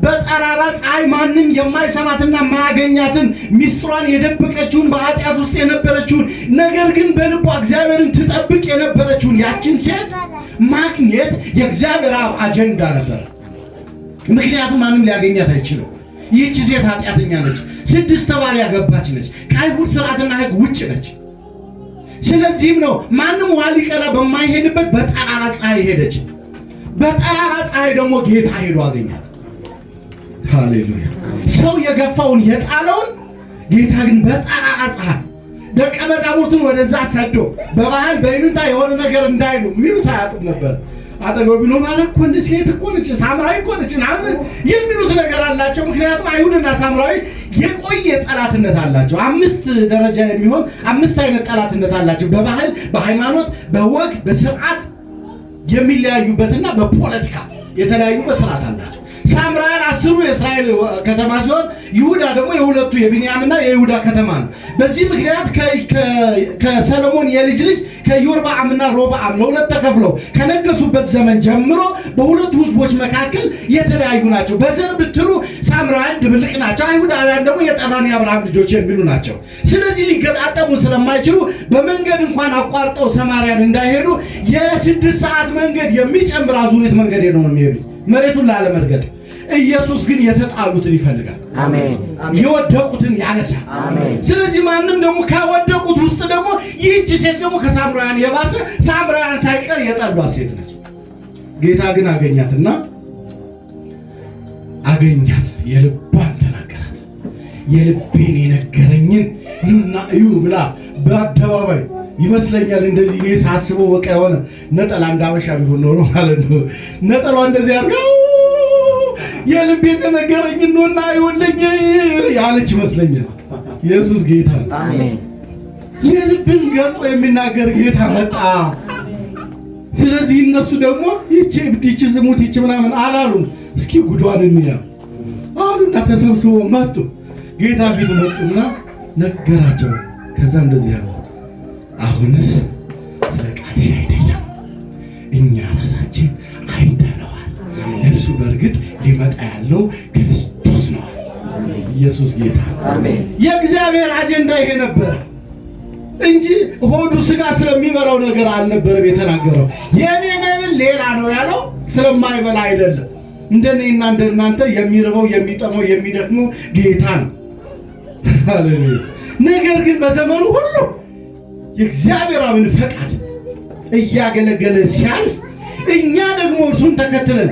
በጠራራ ፀሐይ ማንም የማይሰማትና ማያገኛትን ሚስጥሯን የደበቀችውን በኃጢአት ውስጥ የነበረችውን ነገር ግን በልቧ እግዚአብሔርን ትጠብቅ የነበረችውን ያችን ሴት ማግኘት የእግዚአብሔር አብ አጀንዳ ነበር። ምክንያቱም ማንም ሊያገኛት አይችልም። ይህች ሴት ኃጢአተኛ ነች። 6 ባል ያገባች ነች። ከአይሁድ ስርዓትና ሕግ ውጭ ነች። ስለዚህም ነው ማንም ውሃ ሊቀዳ በማይሄድበት በጠራራ ፀሐይ ሄደች። በጠራራ ፀሐይ ደግሞ ጌታ ሄዶ አገኛት። ሃሌሉያ! ሰው የገፋውን የጣለውን ጌታ ግን በጠራራ ፀሐይ ደቀ መዛሙርቱን ወደዛ ሰዶ በባህል በይሉኝታ የሆነ ነገር እንዳይሉ ሚሉት አያጡም ነበር። አጠገቡ ቢኖር አለ እኮ እንደ ሴት እኮ ነች፣ ሳምራዊ እኮ ነች ምናምን የሚሉት ነገር አላቸው። ምክንያቱም አይሁድና ሳምራዊ የቆየ ጠላትነት አላቸው። 5 ደረጃ የሚሆን 5 አይነት ጠላትነት አላቸው። በባህል፣ በሃይማኖት፣ በወግ፣ በስርዓት የሚለያዩበትና በፖለቲካ የተለያዩበት ስርዓት አላቸው። ሳምራውያን 10 የእስራኤል ከተማ ሲሆን ይሁዳ ደግሞ የሁለቱ የቢንያምና የይሁዳ ከተማ ነው። በዚህ ምክንያት ከሰሎሞን የልጅ ልጅ ከኢዮርብዓምና ሮብዓም ለሁለት ተከፍለው ከነገሱበት ዘመን ጀምሮ በሁለቱ ህዝቦች መካከል የተለያዩ ናቸው። በዘር ብትሉ ሳምራውያን ድብልቅ ናቸው፣ አይሁዳውያን ደግሞ የጠራን የአብርሃም ልጆች የሚሉ ናቸው። ስለዚህ ሊገጣጠሙ ስለማይችሉ በመንገድ እንኳን አቋርጠው ሰማርያን እንዳይሄዱ የ6 ሰዓት መንገድ የሚጨምር አዙሪት መንገድ ነው የሚሄዱት መሬቱን ላለመርገጥ። ኢየሱስ ግን የተጣሉትን ይፈልጋል። አሜን። የወደቁትን ያነሳል። አሜን። ስለዚህ ማንም ደግሞ ከወደቁት ውስጥ ደግሞ ይህች ሴት ደግሞ ከሳምራውያን የባሰ ሳምራውያን ሳይቀር የጠሏት ሴት ነች። ጌታ ግን አገኛትና የልቧን ተናገራት። የልቤን የነገረኝን ኑና እዩ ብላ በአደባባይ ይመስለኛል እንደዚህ እኔ ሳስበው በቃ የሆነ ነጠላ እንዳበሻ ቢሆን ኖሮ ማለት ነው ነጠላ እንደዚህ አድርጋ የልቤን ነገረኝ ነውና ይወልኝ ያለች ይመስለኛል። ኢየሱስ ጌታ አሜን። የልብን ገልጦ የሚናገር ጌታ መጣ። ስለዚህ እነሱ ደግሞ ይቺ ዝሙት ይቺ ምናምን አላሉም። እስኪ ጉዷን እንያ አሉና ተሰብስበው መጡ። ጌታ ፊት መጡና ነገራቸው። ከዛ እንደዚህ ያለ አሁንስ ስለ ቃልሽ አይደለም፣ እኛ ራሳችን አይተነዋል። እርሱ በእርግጥ ሊመጣ ያለው ክርስቶስ ነው። ኢየሱስ ጌታ። የእግዚአብሔር አጀንዳ ይሄ ነበር እንጂ ሆዱ ስጋ ስለሚበላው ነገር አልነበረም የተናገረው። የኔ መብል ሌላ ነው ያለው ስለማይበላ አይደለም። እንደኔና እንደናንተ የሚርበው የሚጠመው የሚደክመው ጌታ ነው። ሃሌሉያ። ነገር ግን በዘመኑ ሁሉ የእግዚአብሔር አብን ፈቃድ እያገለገለ ሲያልፍ እኛ ደግሞ እርሱን ተከትለን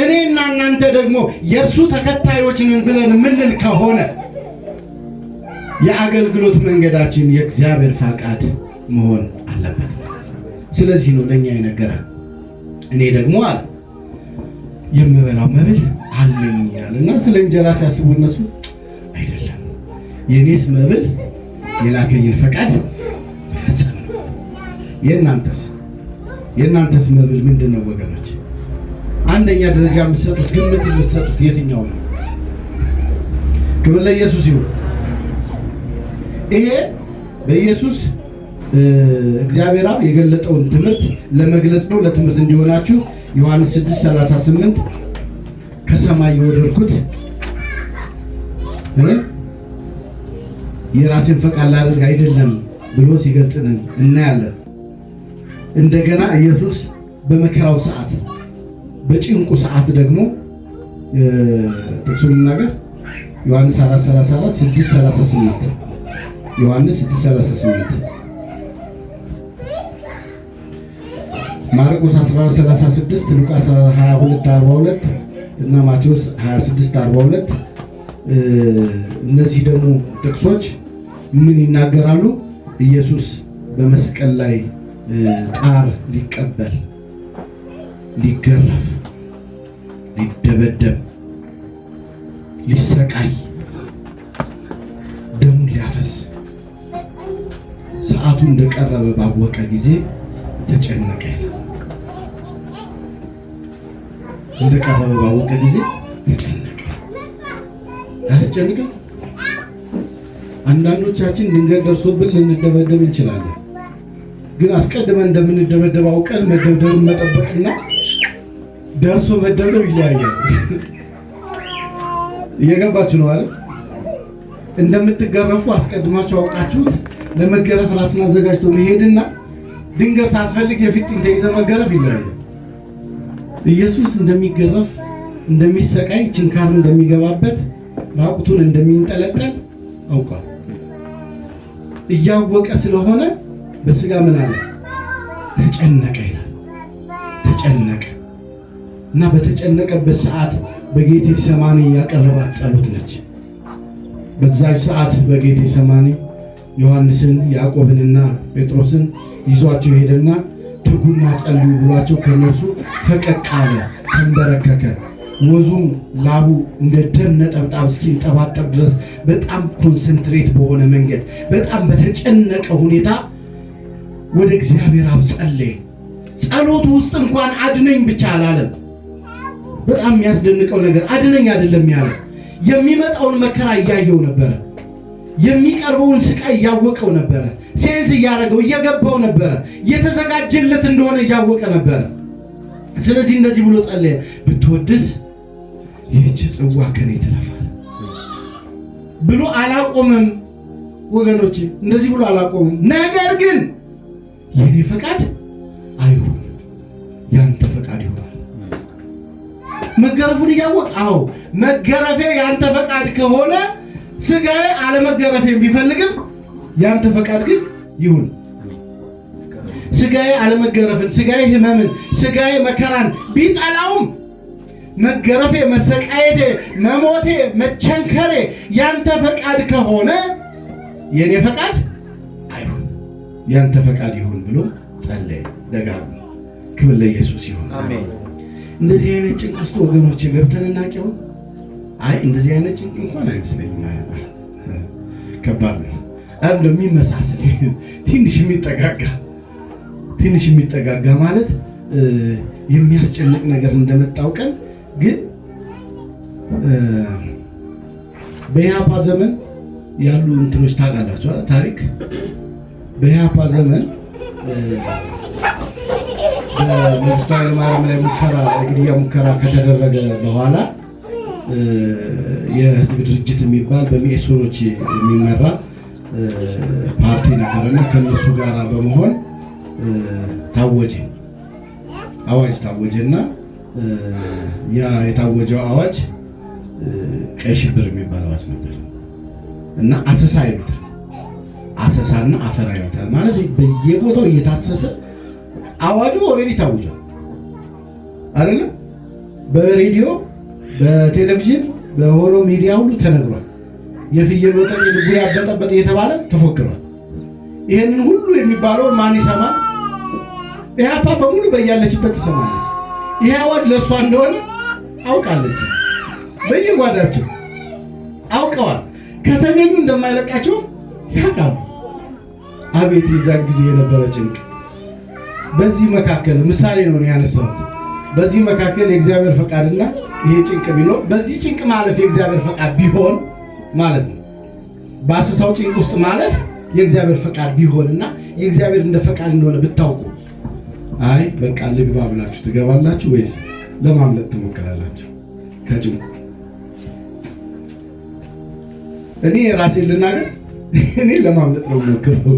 እኔና እናንተ ደግሞ የእርሱ ተከታዮች ነን ብለን የምንል ከሆነ የአገልግሎት መንገዳችን የእግዚአብሔር ፈቃድ መሆን አለበት። ስለዚህ ነው ለኛ የነገረን። እኔ ደግሞ አለ የምበላው መብል አለኝ ያለና ስለ እንጀራ ሲያስቡ እነሱ አይደለም፣ የኔስ መብል የላከኝን ፈቃድ መፈጸም ነው። የእናንተስ መብል ምንድነው ወገኖች? አንደኛ ደረጃ የምትሰጡት ግምት የምትሰጡት የትኛው ነው? ክብር ለኢየሱስ ይሁን። ይሄ በኢየሱስ እግዚአብሔር አብ የገለጠውን ትምህርት ለመግለጽ ነው። ለትምህርት እንዲሆናችሁ ዮሐንስ 6:38 ከሰማይ የወረድኩት የራሴን ፈቃድ ላደርግ አይደለም ብሎ ሲገልጽልን እናያለን። እንደገና ኢየሱስ በመከራው ሰዓት በጭንቁ ሰዓት ደግሞ ጥቅሱን እናገር ዮሐንስ 4:34 6:38 ዮሐንስ 6:38 ማርቆስ 14:36 ሉቃስ 22:42 እና ማቴዎስ 26:42 እነዚህ ደግሞ ጥቅሶች ምን ይናገራሉ? ኢየሱስ በመስቀል ላይ ጣር ሊቀበል፣ ሊገረፍ፣ ሊደበደብ፣ ሊሰቃይ፣ ደሙን ሊያፈስ ሰዓቱ እንደቀረበ ባወቀ ጊዜ ተጨነቀ። እንደቀረበ ባወቀ ጊዜ ተጨነቀ። አያስጨንቅም? አንዳንዶቻችን ድንገት ደርሶብን ልንደበደብ እንችላለን። ግን አስቀድመን እንደምንደበደብ አውቀን መደብደብን መጠበቅና ደርሶ መደብደብ ይለያያል። እየገባችሁ ነው አይደል? እንደምትገረፉ አስቀድማችሁ አውቃችሁት ለመገረፍ ራስን አዘጋጅቶ መሄድና ድንገት ሳትፈልግ የፊትኝ ተይዘ መገረፍ ይለያያል። ኢየሱስ እንደሚገረፍ፣ እንደሚሰቃይ፣ ችንካር እንደሚገባበት፣ ራቁቱን እንደሚንጠለጠል አውቋል። እያወቀ ስለሆነ በስጋ ምን አለ? ተጨነቀ ይላል። ተጨነቀ እና በተጨነቀበት ሰዓት በጌቴሴማኒ ያቀረባት ጸሎት ነች። በዛች ሰዓት በጌቴሴማኒ ዮሐንስን ያዕቆብንና ጴጥሮስን ይዟቸው ሄደና ትጉና ጸልዩ ብሏቸው ከነሱ ፈቀቅ አለ፣ ተንበረከከ። ወዙም ላቡ እንደ ደም ነጠብጣብ እስኪንጠባጠብ ድረስ በጣም ኮንሰንትሬት በሆነ መንገድ በጣም በተጨነቀ ሁኔታ ወደ እግዚአብሔር አብ ጸለየ። ጸሎቱ ውስጥ እንኳን አድነኝ ብቻ አላለም። በጣም የሚያስደንቀው ነገር አድነኝ አይደለም ያለው፣ የሚመጣውን መከራ እያየው ነበረ። የሚቀርበውን ስቃይ እያወቀው ነበረ። ሴንስ እያደረገው እየገባው ነበረ። የተዘጋጀለት እንደሆነ እያወቀ ነበረ። ስለዚህ እንደዚህ ብሎ ጸለየ፣ ብትወድስ ይህች ጽዋ ከኔ ትለፋል ብሎ አላቆመም። ወገኖች እንደዚህ ብሎ አላቆመም። ነገር ግን የኔ ፈቃድ አይሁን ያንተ ፈቃድ ይሆናል። መገረፉን እያወቀ አዎ መገረፌ ያንተ ፈቃድ ከሆነ ስጋዬ አለመገረፌን ቢፈልግም ያንተ ፈቃድ ግን ይሁን። ስጋዬ አለመገረፍን፣ ስጋዬ ህመምን፣ ስጋዬ መከራን ቢጠላውም መገረፌ፣ መሰቃየቴ፣ መሞቴ፣ መቸንከሬ ያንተ ፈቃድ ከሆነ የኔ ፈቃድ አይሁን ያንተ ፈቃድ ይሁን ብሎ ጸለየ ደጋግሞ። ክብር ለኢየሱስ ይሁን። አሜን። እንደዚህ አይነት ጭንቅ ውስጥ ወገኖቼ ገብተን እናውቀው? አይ እንደዚህ አይነት ጭንቅ እንኳን አይመስለኝም። ከባድ ነው። እንደሚመሳሰል ትንሽ የሚጠጋጋ ማለት የሚያስጨንቅ ነገር እንደመጣው ቀን ግን በኢህአፓ ዘመን ያሉ እንትኖች ታውቃላችሁ ታሪክ በኢህአፓ ዘመን በመንግስቱ ኃይለማርያም ላይ ግድያ ሙከራ ከተደረገ በኋላ የህዝብ ድርጅት የሚባል በሚኤሶኖች የሚመራ ፓርቲ ነበርና ከነሱ ጋር በመሆን አዋጅ ታወጀና ያ የታወጀው አዋጅ ቀይ ሽብር የሚባል አዋጅ ነበር እና አሰሳ ይሉታል። አሰሳና አፈራ ይሉታል። ማለት በየቦታው እየታሰሰ አዋጁ ኦልሬዲ ታውጇል አይደለም? በሬዲዮ በቴሌቪዥን በሆሮ ሚዲያ ሁሉ ተነግሯል። የፍየል ወጠን ልቡ ያበጠበጥ እየተባለ ተፎክሯል። ይሄንን ሁሉ የሚባለው ማን ይሰማል? ኢህአፓ በሙሉ በያለችበት ትሰማለች። ይሄ አዋጅ ለእሷ እንደሆነ አውቃለች። በየጓዳቸው አውቀዋል። ከተገኙ እንደማይለቃቸው ያውቃሉ። አቤት የዛን ጊዜ የነበረ ጭንቅ! በዚህ መካከል ምሳሌ ነው ያነሳሁት። በዚህ መካከል የእግዚአብሔር ፈቃድና ይሄ ጭንቅ ቢኖር በዚህ ጭንቅ ማለፍ የእግዚአብሔር ፈቃድ ቢሆን ማለት ነው። በአሰሳው ጭንቅ ውስጥ ማለፍ የእግዚአብሔር ፈቃድ ቢሆንና የእግዚአብሔር እንደ ፈቃድ እንደሆነ ብታውቁ፣ አይ በቃ ልግባ ብላችሁ ትገባላችሁ ወይስ ለማምለጥ ትሞክራላችሁ ከጭንቁ? እኔ ራሴን ልናገር፣ እኔ ለማምለጥ ነው የምሞክረው።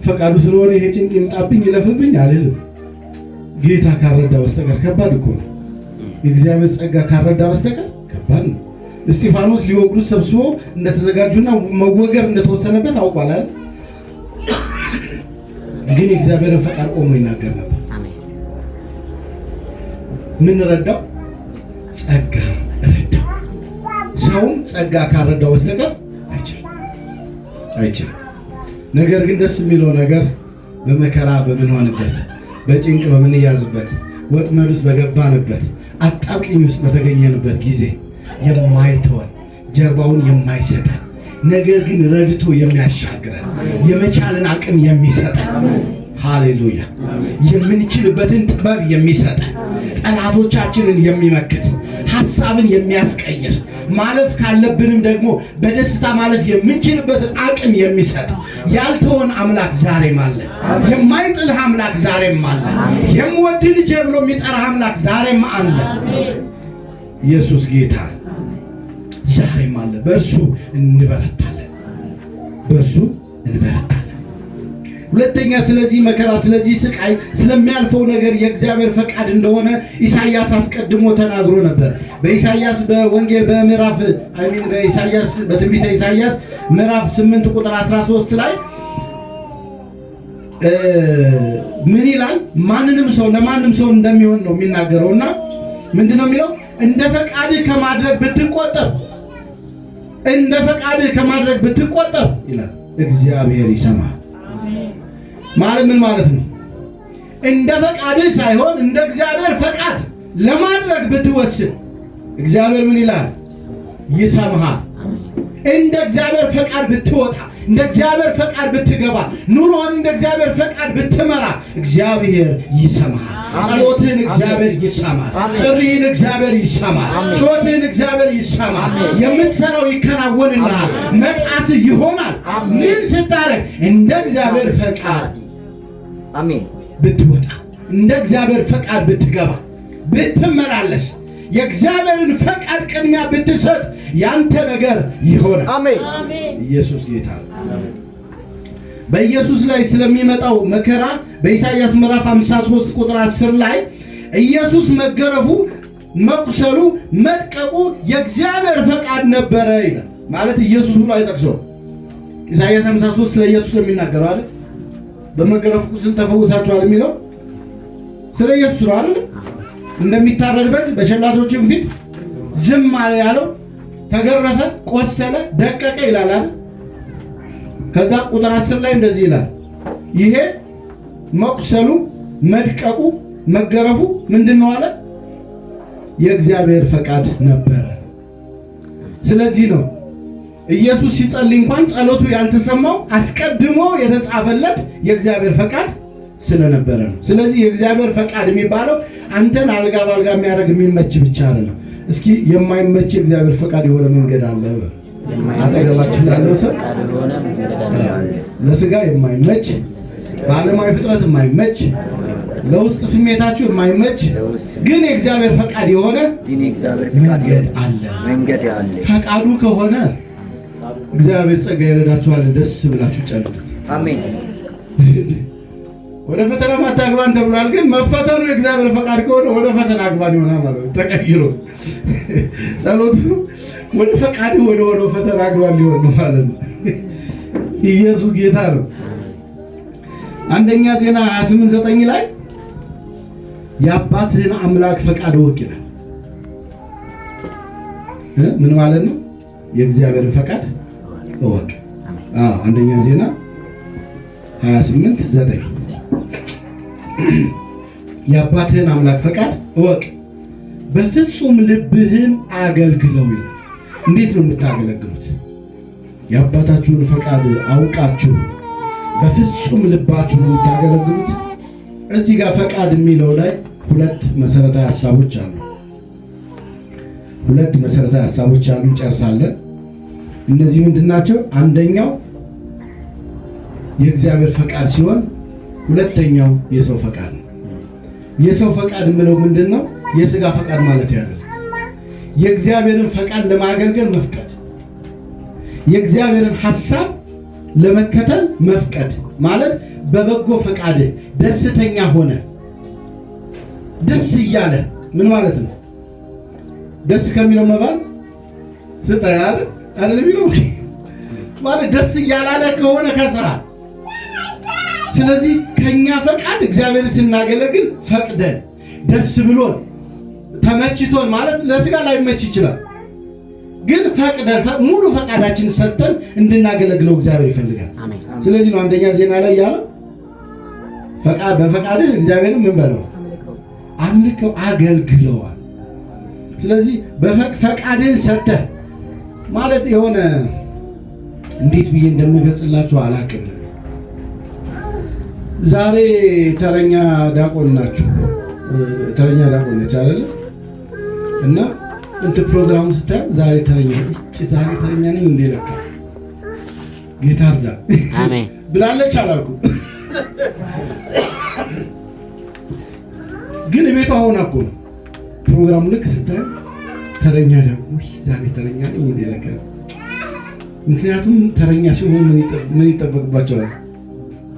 ፈቃዱ ስለሆነ ይሄ ጭንቅ ይምጣብኝ ይለፍብኝ አልልም። ጌታ ካረዳ በስተቀር ከባድ እኮ ነው። የእግዚአብሔር ጸጋ ካረዳ በስተቀር ከባድ ነው። እስጢፋኖስ ሊወግሩት ሰብስቦ እንደተዘጋጁና መወገር እንደተወሰነበት አውቋል አይደል? ግን የእግዚአብሔርን ፈቃድ ቆሞ ይናገር ነበር። ምን ረዳው? ጸጋ ረዳው። ሰውም ጸጋ ካረዳው በስተቀር አይችልም። ነገር ግን ደስ የሚለው ነገር በመከራ በምንሆንበት፣ በጭንቅ በምንያዝበት፣ ወጥመድ ውስጥ በገባንበት፣ አጣብቂኝ ውስጥ በተገኘንበት ጊዜ የማይተወን ጀርባውን የማይሰጠን ነገር ግን ረድቶ የሚያሻግረን የመቻልን አቅም የሚሰጠን፣ ሃሌሉያ፣ የምንችልበትን ጥበብ የሚሰጠን፣ ጠላቶቻችንን የሚመክት፣ ሐሳብን የሚያስቀይር፣ ማለፍ ካለብንም ደግሞ በደስታ ማለፍ የምንችልበትን አቅም የሚሰጥ ያልተወን አምላክ ዛሬም አለ። የማይጥልህ አምላክ ዛሬም አለ። የምወድህ ልጄ ብሎ የሚጠራህ አምላክ ዛሬም አለ። ኢየሱስ ጌታ ዛሬም አለ። በእርሱ እንበረታለን። ሁለተኛ፣ ስለዚህ መከራ፣ ስለዚህ ስቃይ፣ ስለሚያልፈው ነገር የእግዚአብሔር ፈቃድ እንደሆነ ኢሳይያስ አስቀድሞ ተናግሮ ነበር። በኢሳይያስ በወንጌል በትንቢተ ኢሳይያስ ምዕራፍ 8 ቁጥር 13 ላይ ምን ይላል? ማንንም ሰው ለማንም ሰው እንደሚሆን ነው የሚናገረውና ምንድነው የሚለው? እንደ ፈቃድህ ከማድረግ ብትቆጠብ ይላል እግዚአብሔር ይሰማል። ማለት ምን ማለት ነው? እንደ ፈቃድህ ሳይሆን እንደ እግዚአብሔር ፈቃድ ለማድረግ ብትወስን እግዚአብሔር ምን ይላል? ይሰማሃል። እንደ እግዚአብሔር ፈቃድ ብትወጣ፣ እንደ እግዚአብሔር ፈቃድ ብትገባ፣ ኑሮን እንደ እግዚአብሔር ፈቃድ ብትመራ እግዚአብሔር ይሰማሃል። ጸሎትህን እግዚአብሔር ይሰማል። ጥሪህን እግዚአብሔር ይሰማል። ጩኸትህን እግዚአብሔር ይሰማል። የምትሰራው ይከናወንልሃል። መጣስህ ይሆናል። ምን ስታረግ? እንደ እግዚአብሔር ፈቃድ ብትወጣ፣ እንደ እግዚአብሔር ፈቃድ ብትገባ፣ ብትመላለስ፣ የእግዚአብሔርን ፈቃድ ቅድሚያ ብትሰጥ ያንተ ነገር ይሆናል። አሜን። ኢየሱስ ጌታ ነው። በኢየሱስ ላይ ስለሚመጣው መከራ በኢሳይያስ ምዕራፍ 53 ቁጥር 10 ላይ ኢየሱስ መገረፉ፣ መቁሰሉ፣ መድቀቁ የእግዚአብሔር ፈቃድ ነበረ ይላል። ማለት ኢየሱስ ብሎ አይጠቅሰውም። ኢሳይያስ 53 ስለ ኢየሱስ የሚናገረው አይደል? በመገረፉ ቁስል ተፈውሳችኋል የሚለው ስለ ኢየሱስ ነው አይደል? እንደሚታረድ በግ በሸላቶችም ፊት ዝም አለ ያለው ተገረፈ፣ ቆሰለ፣ ደቀቀ ይላል አይደል? ከዛ ቁጥር 10 ላይ እንደዚህ ይላል፣ ይሄ መቁሰሉ፣ መድቀቁ፣ መገረፉ ምንድነው አለ? የእግዚአብሔር ፈቃድ ነበረ። ስለዚህ ነው ኢየሱስ ሲጸልይ እንኳን ጸሎቱ ያልተሰማው አስቀድሞ የተጻፈለት የእግዚአብሔር ፈቃድ ስለነበረ ነው። ስለዚህ የእግዚአብሔር ፈቃድ የሚባለው አንተን አልጋ ባልጋ የሚያደርግ የሚመች ብቻ አይደለም። እስኪ የማይመች የእግዚአብሔር ፈቃድ የሆነ መንገድ አለ። አጠገባችሁ ያለው ሰው ለስጋ የማይመች በዓለማዊ ፍጥረት የማይመች ለውስጥ ስሜታችሁ የማይመች ግን የእግዚአብሔር ፈቃድ የሆነ መንገድ አለ። ፈቃዱ ከሆነ እግዚአብሔር ጸጋ ይረዳችኋል። ደስ ብላችሁ ጨልጡት። አሜን። ወደ ፈተና አታግባን ተብሏል። ግን መፈተኑ የእግዚአብሔር ፈቃድ ከሆነ ወደ ፈተና አግባን ይሆናል ማለት ነው። ተቀይሮ ጸሎቱ ወደ ፈቃድ ወደ ፈተና አግባን ሊሆን ነው ማለት ነው። ኢየሱስ ጌታ ነው። አንደኛ ዜና 28:9 ላይ የአባትህን አምላክ ፈቃድ እወቅ ይላል። ምን ማለት ነው? የእግዚአብሔርን ፈቃድ እወቅ። አንደኛ ዜና 28:9 የአባትህን አምላክ ፈቃድ እወቅ በፍጹም ልብህም አገልግለው ይላል። እንዴት ነው የምታገለግሉት? የአባታችሁን ፈቃድ አውቃችሁ በፍጹም ልባችሁ ነው የምታገለግሉት። እዚህ ጋር ፈቃድ የሚለው ላይ ሁለት መሰረታዊ ሐሳቦች አሉ። እንጨርሳለን። እነዚህ ምንድናቸው? አንደኛው የእግዚአብሔር ፈቃድ ሲሆን ሁለተኛው የሰው ፈቃድ ነው። የሰው ፈቃድ የምለው ምንድነው? የሥጋ ፈቃድ ማለት ያለው የእግዚአብሔርን ፈቃድ ለማገልገል መፍቀድ፣ የእግዚአብሔርን ሐሳብ ለመከተል መፍቀድ ማለት በበጎ ፈቃድ ደስተኛ ሆነ ደስ እያለ ምን ማለት ነው? ደስ ከሚለው መባል ስጠያር አይደል የሚለው ማለት ደስ እያላለ ከሆነ ከስራ። ስለዚህ ከኛ ፈቃድ እግዚአብሔርን ስናገለግል ፈቅደን ደስ ብሎን ተመችቶን ማለት ለስጋ ላይመች ይችላል፣ ግን ፈቅደን ሙሉ ፈቃዳችን ሰጥተን እንድናገለግለው እግዚአብሔር ይፈልጋል። ስለዚህ ነው አንደኛ ዜና ላይ ያለው በፈቃድህ እግዚአብሔርን ምን በለው አምልከው አገልግለዋል። ስለዚህ ፈቃድህን ሰጥተህ ማለት የሆነ እንዴት ብዬ እንደምገልጽላችሁ አላውቅም። ዛሬ ተረኛ ዲያቆን ናችሁ፣ ተረኛ ዲያቆን ነች አይደል? እና እንት ፕሮግራሙ ስታይ ዛሬ ተረኛ ነኝ እንዴ ለካ ጌታ አርዳ አሜን ብላለች አላልኩም። ግን ቤቷ ሆና እኮ ነው ፕሮግራሙ ልክ ስታይ ተረኛ ዲያቆን ዛሬ ተረኛ ነኝ እንዴ ለካ። ምክንያቱም ተረኛ ሲሆን ምን ይጠበቅባቸዋል?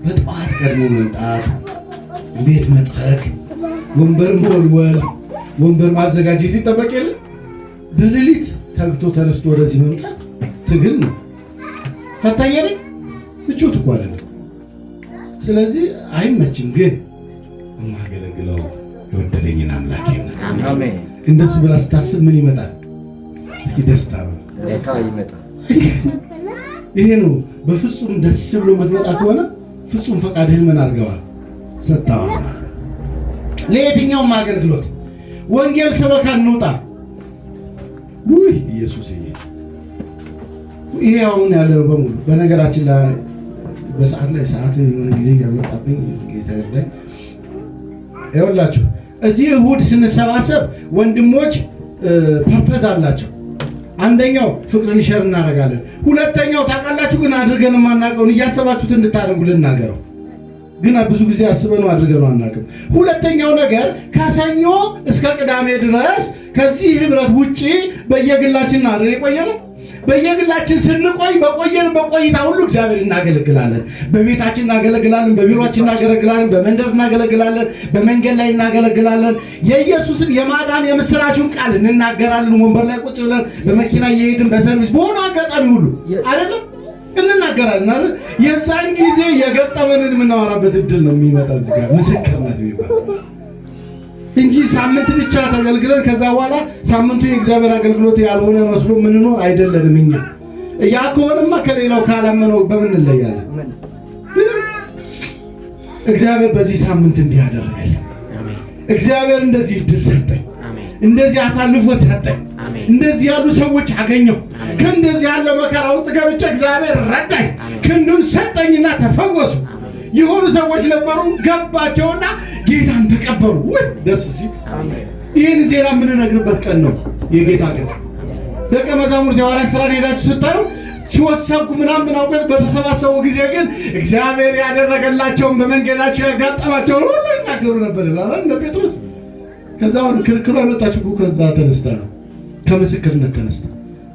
በጠዋት ቀድሞ መምጣት፣ ቤት መጥረግ፣ ወንበር መወልወል፣ ወንበር ማዘጋጀት ይጠበቅ የለ። በሌሊት ተግቶ ተነስቶ ወደዚህ መምጣት ትግል ነው። ፈታኝ አይደል? ምቾት እኮ አይደለም። ስለዚህ አይመችም። ግን የማገለግለው የወደደኝን አምላክ አሜን። እንደሱ ብላ ስታስብ ምን ይመጣል? እስኪ ደስታ ይመጣል። ይሄ ነው። በፍጹም ደስ ብሎ መጥመጣ ከሆነ ፍጹም ፈቃድህን ምን አድርገዋል? ሰጥተዋል። ለየትኛውም አገልግሎት ወንጌል ሰበካ እንውጣ። ውይ ኢየሱስ ይሄ አሁን ያለው በሙሉ በነገራችን ላይ በሰዓት ላይ ሰዓት የሆነ ጊዜ ያመጣብኝ ጌታ ይርዳኝ። ይኸውላችሁ እዚህ እሑድ ስንሰባሰብ ወንድሞች ፐርፐዝ አላቸው። አንደኛው ፍቅርን ሸር እናደርጋለን። ሁለተኛው ታውቃላችሁ ግን አድርገን የማናውቀውን እያሰባችሁት እንድታደርጉ ልናገረው። ግን ብዙ ጊዜ አስበነው አድርገነው አናውቅም። ሁለተኛው ነገር ከሰኞ እስከ ቅዳሜ ድረስ ከዚህ ህብረት ውጪ በየግላችን አይደል የቆየነው። በየግላችን ስንቆይ በቆየንበት ቆይታ ሁሉ እግዚአብሔር እናገለግላለን። በቤታችን እናገለግላለን፣ በቢሮአችን እናገለግላለን፣ በመንደር እናገለግላለን፣ በመንገድ ላይ እናገለግላለን። የኢየሱስን የማዳን የምስራቹን ቃል እንናገራለን። ወንበር ላይ ቁጭ ብለን በመኪና እየሄድን በሰርቪስ በሆነ አጋጣሚ ሁሉ አይደለም እንናገራለን አይደል? የዛን ጊዜ የገጠመንን የምናወራበት እድል ነው የሚመጣ እዚህ ጋር ምስክርነት የሚባል እንጂ ሳምንት ብቻ ተገልግለን ከዛ በኋላ ሳምንቱ የእግዚአብሔር አገልግሎት ያልሆነ መስሎ ምንኖር አይደለንም። እኛ ያ ከሆነማ ከሌላው ካላመነው በምን እንለያለን? እግዚአብሔር በዚህ ሳምንት እንዲህ አደረገልን። እግዚአብሔር እንደዚህ እድል ሰጠኝ፣ እንደዚህ አሳልፎ ሰጠኝ፣ እንደዚህ ያሉ ሰዎች አገኘሁ። ከእንደዚህ ያለ መከራ ውስጥ ገብቼ እግዚአብሔር ረዳኝ፣ ክንዱን ሰጠኝና ተፈወሱ። የሆኑ ሰዎች ነበሩ ገባቸውና ጌታን ተቀበሉ። ወይ ደስ ሲል! ይህን ዜና የምንነግርበት ቀን ነው የጌታ ቀን። ደቀ መዛሙርት የሐዋርያት ሥራን ሄዳችሁ ስታዩ ሲወሰብኩ ምናምን አውቀት በተሰባሰቡ ጊዜ ግን እግዚአብሔር ያደረገላቸውን በመንገዳቸው ያጋጠማቸውን ሁሉ ይናገሩ ነበር ይላል እንደ ጴጥሮስ። ከዛ ወደ ክርክሩ የመጣችሁ ከዛ ተነስታ ነው ከምስክርነት ተነስታ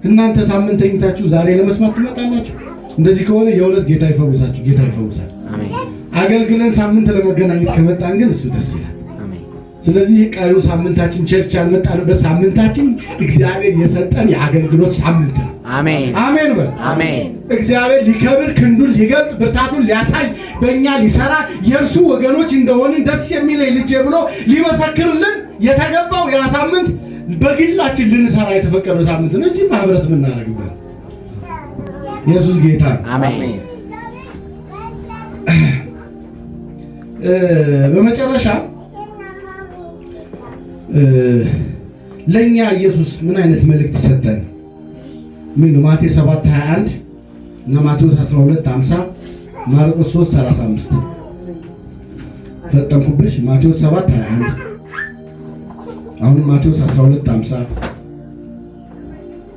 እናንተ ሳምንት ተኝታችሁ ዛሬ ለመስማት ትመጣላችሁ። እንደዚህ ከሆነ የሁለት ጌታ ይፈውሳችሁ፣ ጌታ ይፈውሳል። አሜን። አገልግለን ሳምንት ለመገናኘት ከመጣን ግን እሱ ደስ ይላል። አሜን። ስለዚህ ቀሪው ሳምንታችን ቸርች ያልመጣንበት ሳምንታችን እግዚአብሔር የሰጠን የአገልግሎት ሳምንት ነው። አሜን አሜን በል አሜን። እግዚአብሔር ሊከብር ክንዱን ሊገልጥ ብርታቱን ሊያሳይ በእኛ ሊሰራ የእርሱ ወገኖች እንደሆንን ደስ የሚለኝ ልጄ ብሎ ሊመሰክርልን የተገባው ያ ሳምንት በግላችን ልንሰራ የተፈቀደ ሳምንት ነው። እዚህ ማህበረት የምናደርግበት ኢየሱስ ጌታ አሜን። በመጨረሻ ለኛ ኢየሱስ ምን አይነት መልእክት ሰጠን? ምን ማቴዎስ 7:21 እና ማቴዎስ 12:50 ማርቆስ 3:35 ፈጠንኩብሽ። ማቴዎስ 7:21 አሁን ማቴዎስ 12:50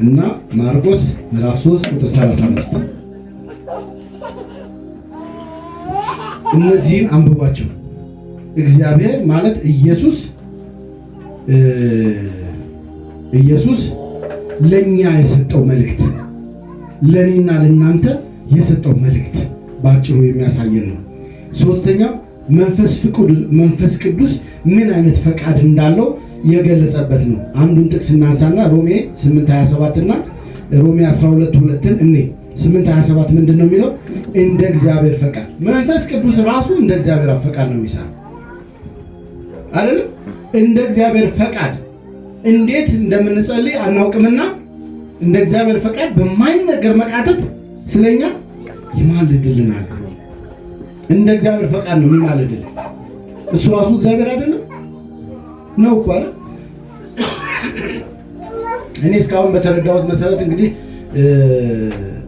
እና ማርቆስ ምዕራፍ 3 ቁጥር 35 እነዚህን አንብቧቸው። እግዚአብሔር ማለት ኢየሱስ ለኛ የሰጠው መልእክት ለኔና ለናንተ የሰጠው መልእክት ባጭሩ የሚያሳየን ነው። ሶስተኛው መንፈስ ቅዱስ ምን አይነት ፈቃድ እንዳለው የገለጸበት ነው። አንዱን ጥቅስ እናንሳና ሮሜ 8:27 እና ሮሜ 12:2ን እኔ 8:27 ምንድነው የሚለው? እንደ እግዚአብሔር ፈቃድ። መንፈስ ቅዱስ ራሱ እንደ እግዚአብሔር ፈቃድ ነው የሚሰራው አይደል? እንደ እግዚአብሔር ፈቃድ እንዴት እንደምንጸልይ አናውቅምና እንደ እግዚአብሔር ፈቃድ በማይነገር መቃተት ስለኛ ይማልድልናል። እንደ እግዚአብሔር ፈቃድ ነው የሚማልድልን። እሱ ራሱ እግዚአብሔር አይደለም ነው እኮ አይደል? እኔ እስካሁን በተረዳሁት መሰረት እንግዲህ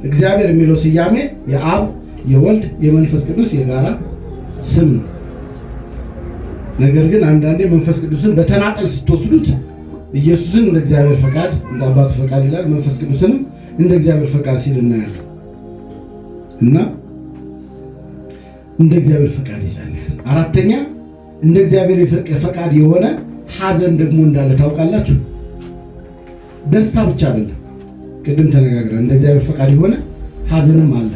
እግዚአብሔር የሚለው ስያሜ የአብ የወልድ የመንፈስ ቅዱስ የጋራ ስም ነው። ነገር ግን አንዳንዴ መንፈስ ቅዱስን በተናጠል ስትወስዱት ኢየሱስን እንደ እግዚአብሔር ፈቃድ እንደ አባቱ ፈቃድ ይላል፣ መንፈስ ቅዱስንም እንደ እግዚአብሔር ፈቃድ ሲል እናያለን። እና እንደ እግዚአብሔር ፈቃድ ይጸልያል። አራተኛ እንደ እግዚአብሔር ፈቃድ የሆነ ሐዘን ደግሞ እንዳለ ታውቃላችሁ። ደስታ ብቻ አይደለም፣ ቅድም ተነጋግረን እንደ እግዚአብሔር ፈቃድ የሆነ ሐዘንም አለ።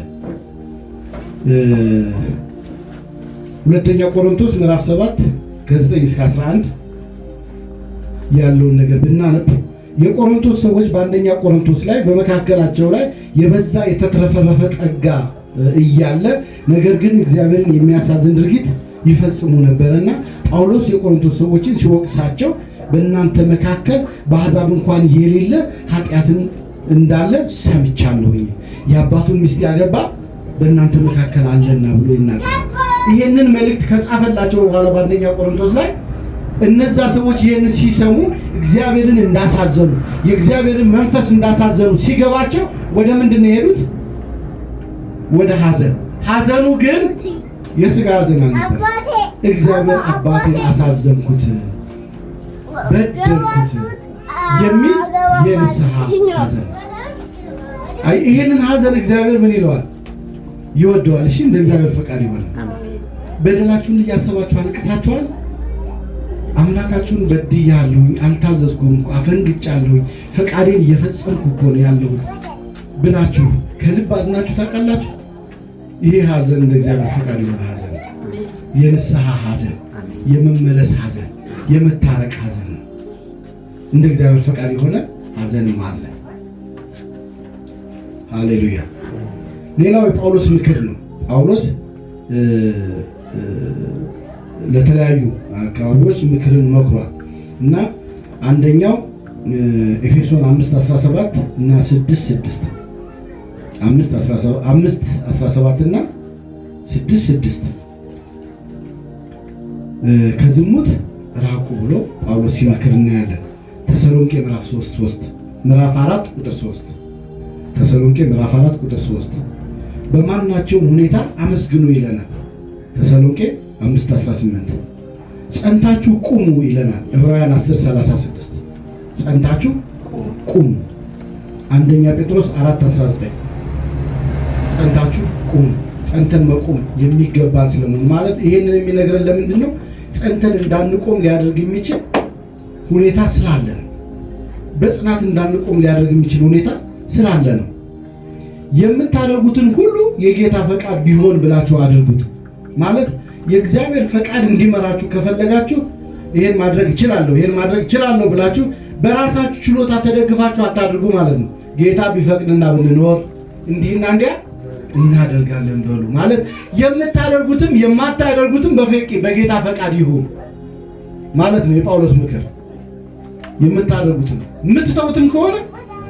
ሁለተኛ ቆሮንቶስ ምዕራፍ 7 ከ9 እስከ 11 ያለውን ነገር ብናነብ የቆሮንቶስ ሰዎች በአንደኛ ቆሮንቶስ ላይ በመካከላቸው ላይ የበዛ የተትረፈረፈ ጸጋ እያለ ነገር ግን እግዚአብሔርን የሚያሳዝን ድርጊት ይፈጽሙ ነበርና ጳውሎስ የቆሮንቶስ ሰዎችን ሲወቅሳቸው በእናንተ መካከል በአሕዛብ እንኳን የሌለ ኃጢአትን እንዳለ ሰምቻለሁኝ፣ የአባቱን ሚስት ያገባ በእናንተ መካከል አለና ብሎ ይናገራል። ይሄንን መልእክት ከጻፈላቸው በኋላ በአንደኛ ቆሮንቶስ ላይ እነዛ ሰዎች ይሄንን ሲሰሙ እግዚአብሔርን እንዳሳዘኑ የእግዚአብሔርን መንፈስ እንዳሳዘኑ ሲገባቸው ወደ ምንድን ነው የሄዱት? ወደ ሐዘን። ሐዘኑ ግን የሥጋ ሐዘን አልነበረ። እግዚአብሔር አባቴን አሳዘንኩት፣ በደልኩት የሚል የንስሐ ሐዘን። አይ ይሄንን ሐዘን እግዚአብሔር ምን ይለዋል? ይወደዋል። እሺ እንደ እግዚአብሔር ፈቃድ ይሆናል። በደላችሁን እያሰባችሁ አልቅሳችኋል። አምላካችሁን በድያለሁኝ፣ አልታዘዝኩም፣ አፈንግጫለሁኝ፣ ፈቃዴን እየፈጸምኩ እኮ ነው ያለሁት ብላችሁ ከልብ አዝናችሁ ታውቃላችሁ? ይሄ ሐዘን እንደ እግዚአብሔር ፈቃድ የሆነ ሐዘን፣ የንስሐ ሐዘን፣ የመመለስ ሐዘን፣ የመታረቅ ሐዘን ነው። እንደ እግዚአብሔር ፈቃድ የሆነ ሐዘንም አለ። ሃሌሉያ። ሌላው የጳውሎስ ምክር ነው። ጳውሎስ ለተለያዩ አካባቢዎች ምክርን መክሯል እና አንደኛው ኤፌሶን 5:17 እና 6:6 5:17 እና 6:6 ከዝሙት ራቁ ብሎ ጳውሎስ ሲመክር እናያለን። ተሰሎንቄ ምዕራፍ 3 ምዕራፍ 4 ቁጥር 3 ተሰሎንቄ ምዕራፍ 4 ቁጥር 3 በማናቸውም ሁኔታ አመስግኑ ይለናል። ተሰሎንቄ 5:18 ጸንታችሁ ቁሙ ይለናል። ዕብራውያን 10:36 ጸንታችሁ ቁሙ። አንደኛ ጴጥሮስ 4:19 ጸንታችሁ ቁሙ። ጸንተን መቆም የሚገባን ስለምን ማለት ይሄንን የሚነግረን ለምንድን ነው? ጸንተን እንዳንቆም ሊያደርግ የሚችል ሁኔታ ስላለ ነው። በጽናት እንዳንቆም ሊያደርግ የሚችል ሁኔታ ስላለ ነው። የምታደርጉትን ሁሉ የጌታ ፈቃድ ቢሆን ብላችሁ አድርጉት ማለት የእግዚአብሔር ፈቃድ እንዲመራችሁ ከፈለጋችሁ ይሄን ማድረግ እችላለሁ ብላችሁ በራሳችሁ ችሎታ ተደግፋችሁ አታድርጉ ማለት ነው። ጌታ ቢፈቅድና ብንኖር እንዲህና እንዲያ እናደርጋለን በሉ ማለት የምታደርጉትም የማታደርጉትም በጌታ ፈቃድ ይሁን ማለት ነው የጳውሎስ ምክር። የምታደርጉትም የምትተውትም ከሆነ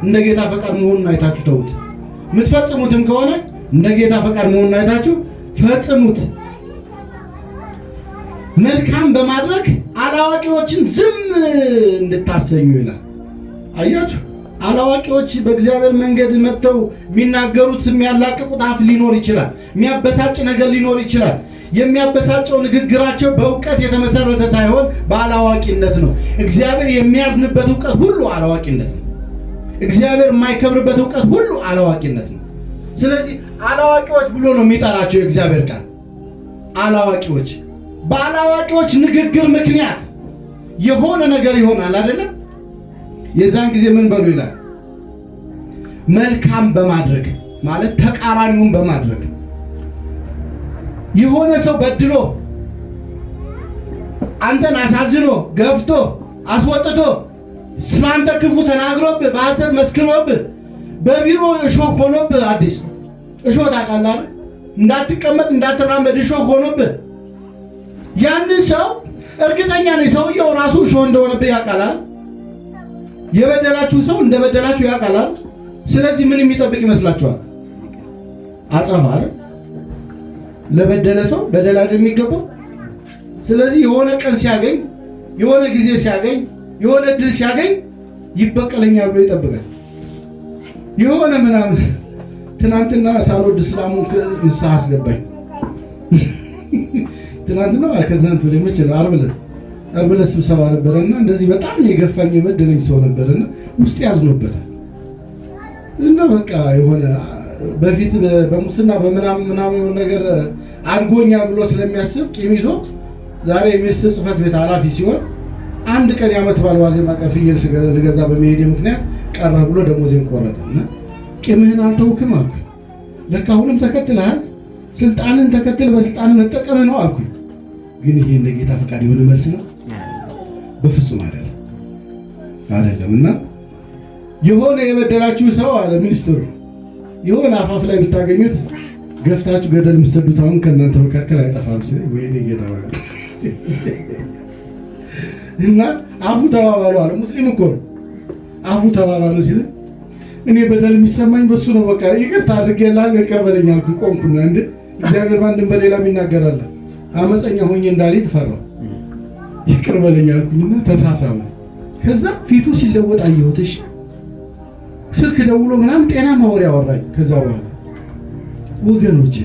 እንደ ጌታ ፈቃድ መሆኑን አይታችሁ ተውት። የምትፈጽሙትም ከሆነ እንደ ጌታ ፈቃድ መሆኑን አይታችሁ ፈጽሙት። መልካም በማድረግ አላዋቂዎችን ዝም እንድታሰኙ ይላል። አያችሁ፣ አላዋቂዎች በእግዚአብሔር መንገድ መጥተው የሚናገሩት የሚያላቅቁት አፍ ሊኖር ይችላል። የሚያበሳጭ ነገር ሊኖር ይችላል። የሚያበሳጨው ንግግራቸው በእውቀት የተመሰረተ ሳይሆን በአላዋቂነት ነው። እግዚአብሔር የሚያዝንበት እውቀት ሁሉ አላዋቂነት ነው። እግዚአብሔር የማይከብርበት እውቀት ሁሉ አላዋቂነት ነው። ስለዚህ አላዋቂዎች ብሎ ነው የሚጠራቸው የእግዚአብሔር ቃል። አላዋቂዎች በአላዋቂዎች ንግግር ምክንያት የሆነ ነገር ይሆናል አይደለም? የዛን ጊዜ ምን በሉ ይላል? መልካም በማድረግ ማለት ተቃራኒውን በማድረግ የሆነ ሰው በድሎ አንተን አሳዝኖ ገፍቶ አስወጥቶ ስላንተ ክፉ ተናግሮብህ በሐሰት መስክሮብህ በቢሮ እሾህ ሆኖብህ አዲስ እሾህ ታውቃለህ እንዳትቀመጥ እንዳትራመድ እሾህ ሆኖብህ ያንን ሰው እርግጠኛ ነኝ ሰውየው ራሱ እሾህ እንደሆነብህ ያውቃል። የበደላችሁ ሰው እንደበደላችሁ ያውቃል። ስለዚህ ምን የሚጠብቅ ይመስላችኋል? አጸፋ አይደል? ለበደለ ሰው በደል አይደል የሚገባው? ስለዚህ የሆነ ቀን ሲያገኝ የሆነ ጊዜ ሲያገኝ የሆነ እድል ሲያገኝ ይበቀለኛል ብሎ ይጠብቃል። የሆነ ምናምን ትናንትና ሳልወድ እስላሙ ንስሐ አስገባኝ። ትናንትና ከትናንት ወዲያ መቼ ነው? ዓርብ ዕለት ስብሰባ ነበረና እንደዚህ በጣም የገፋኝ የበደለኝ ሰው ነበርና ውስጥ ያዝኖበታል እና በቃ የሆነ በፊት በሙስና በምናምን የሆነ ነገር አድጎኛ ብሎ ስለሚያስብ ቂም ይዞ ዛሬ የሚኒስትር ጽሕፈት ቤት ኃላፊ ሲሆን አንድ ቀን የዓመት በዓል ዋዜማ ፍየል ልገዛ በመሄዴ ምክንያት ቀረ ብሎ ደሞዜን ቆረጠና ቂምህን አልተውክም አልኩኝ። ለካ አሁንም ተከትለሃል፣ ስልጣንን ተከትል በስልጣን መጠቀም ነው አልኩኝ። ግን ይሄ እንደ ጌታ ፈቃድ የሆነ መልስ ነው? በፍጹም አይደለም። እና የሆነ የበደላችሁ ሰው አለ ሚኒስትሩ የሆነ አፋፍ ላይ ብታገኙት ገፍታችሁ ገደል የምትሰዱት አሁን ከእናንተ መካከል አይጠፋም ሲል ወይኔ ጌታ ወይ እና አፉ ተባባሉ አለ። ሙስሊም እኮ ነው። አፉ ተባባሉ ሲል እኔ በደል የሚሰማኝ በሱ ነው። በቃ ይቅርታ አድርጌልሃለሁ ይቅር በለኝ አልኩኝ። ቆምኩና እንደ እግዚአብሔር ማንድም በሌላም ይናገራል። አመፀኛ ሆኜ እንዳልሄድ ፈራሁ። ይቅር በለኝ አልኩኝና ተሳሳሙ። ከዛ ፊቱ ሲለወጥ አየሁት። እሺ ስልክ ደውሎ ምናምን ጤናማ ወሬ አወራኝ። ከዛ በኋላ ወገኖች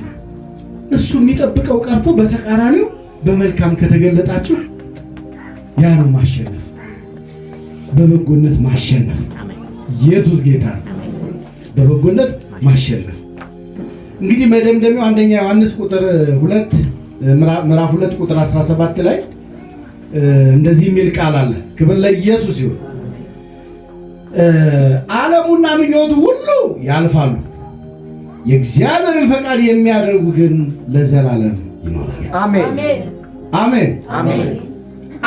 እሱ የሚጠብቀው ቀርቶ በተቃራኒው በመልካም ከተገለጣችሁ ያ ነው ማሸነፍ፣ በበጎነት ማሸነፍ። ኢየሱስ ጌታ ነው። በበጎነት ማሸነፍ። እንግዲህ መደምደሚያው አንደኛ ዮሐንስ ምዕራፍ 2 ቁጥር 17 ላይ እንደዚህ የሚል ቃል አለ። ክብር ለኢየሱስ ይሁን። ዓለሙና ምኞቱ ሁሉ ያልፋሉ፣ የእግዚአብሔርን ፈቃድ የሚያደርጉ ግን ለዘላለም ይኖራል። አሜን አሜን አሜን።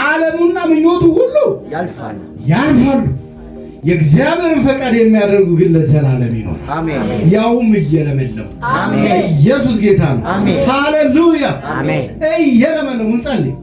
ዓለሙና ምኞቱ ሁሉ ያልፋሉ፣ የእግዚአብሔርን ፈቃድ የሚያደርጉ ግን ለዘላለም ይኖራል። አሜን። ያውም እየለመለሙ። አሜን። ኢየሱስ ጌታ ነው። ሃሌሉያ። አሜን። እየለመለሙ እንጸልይ።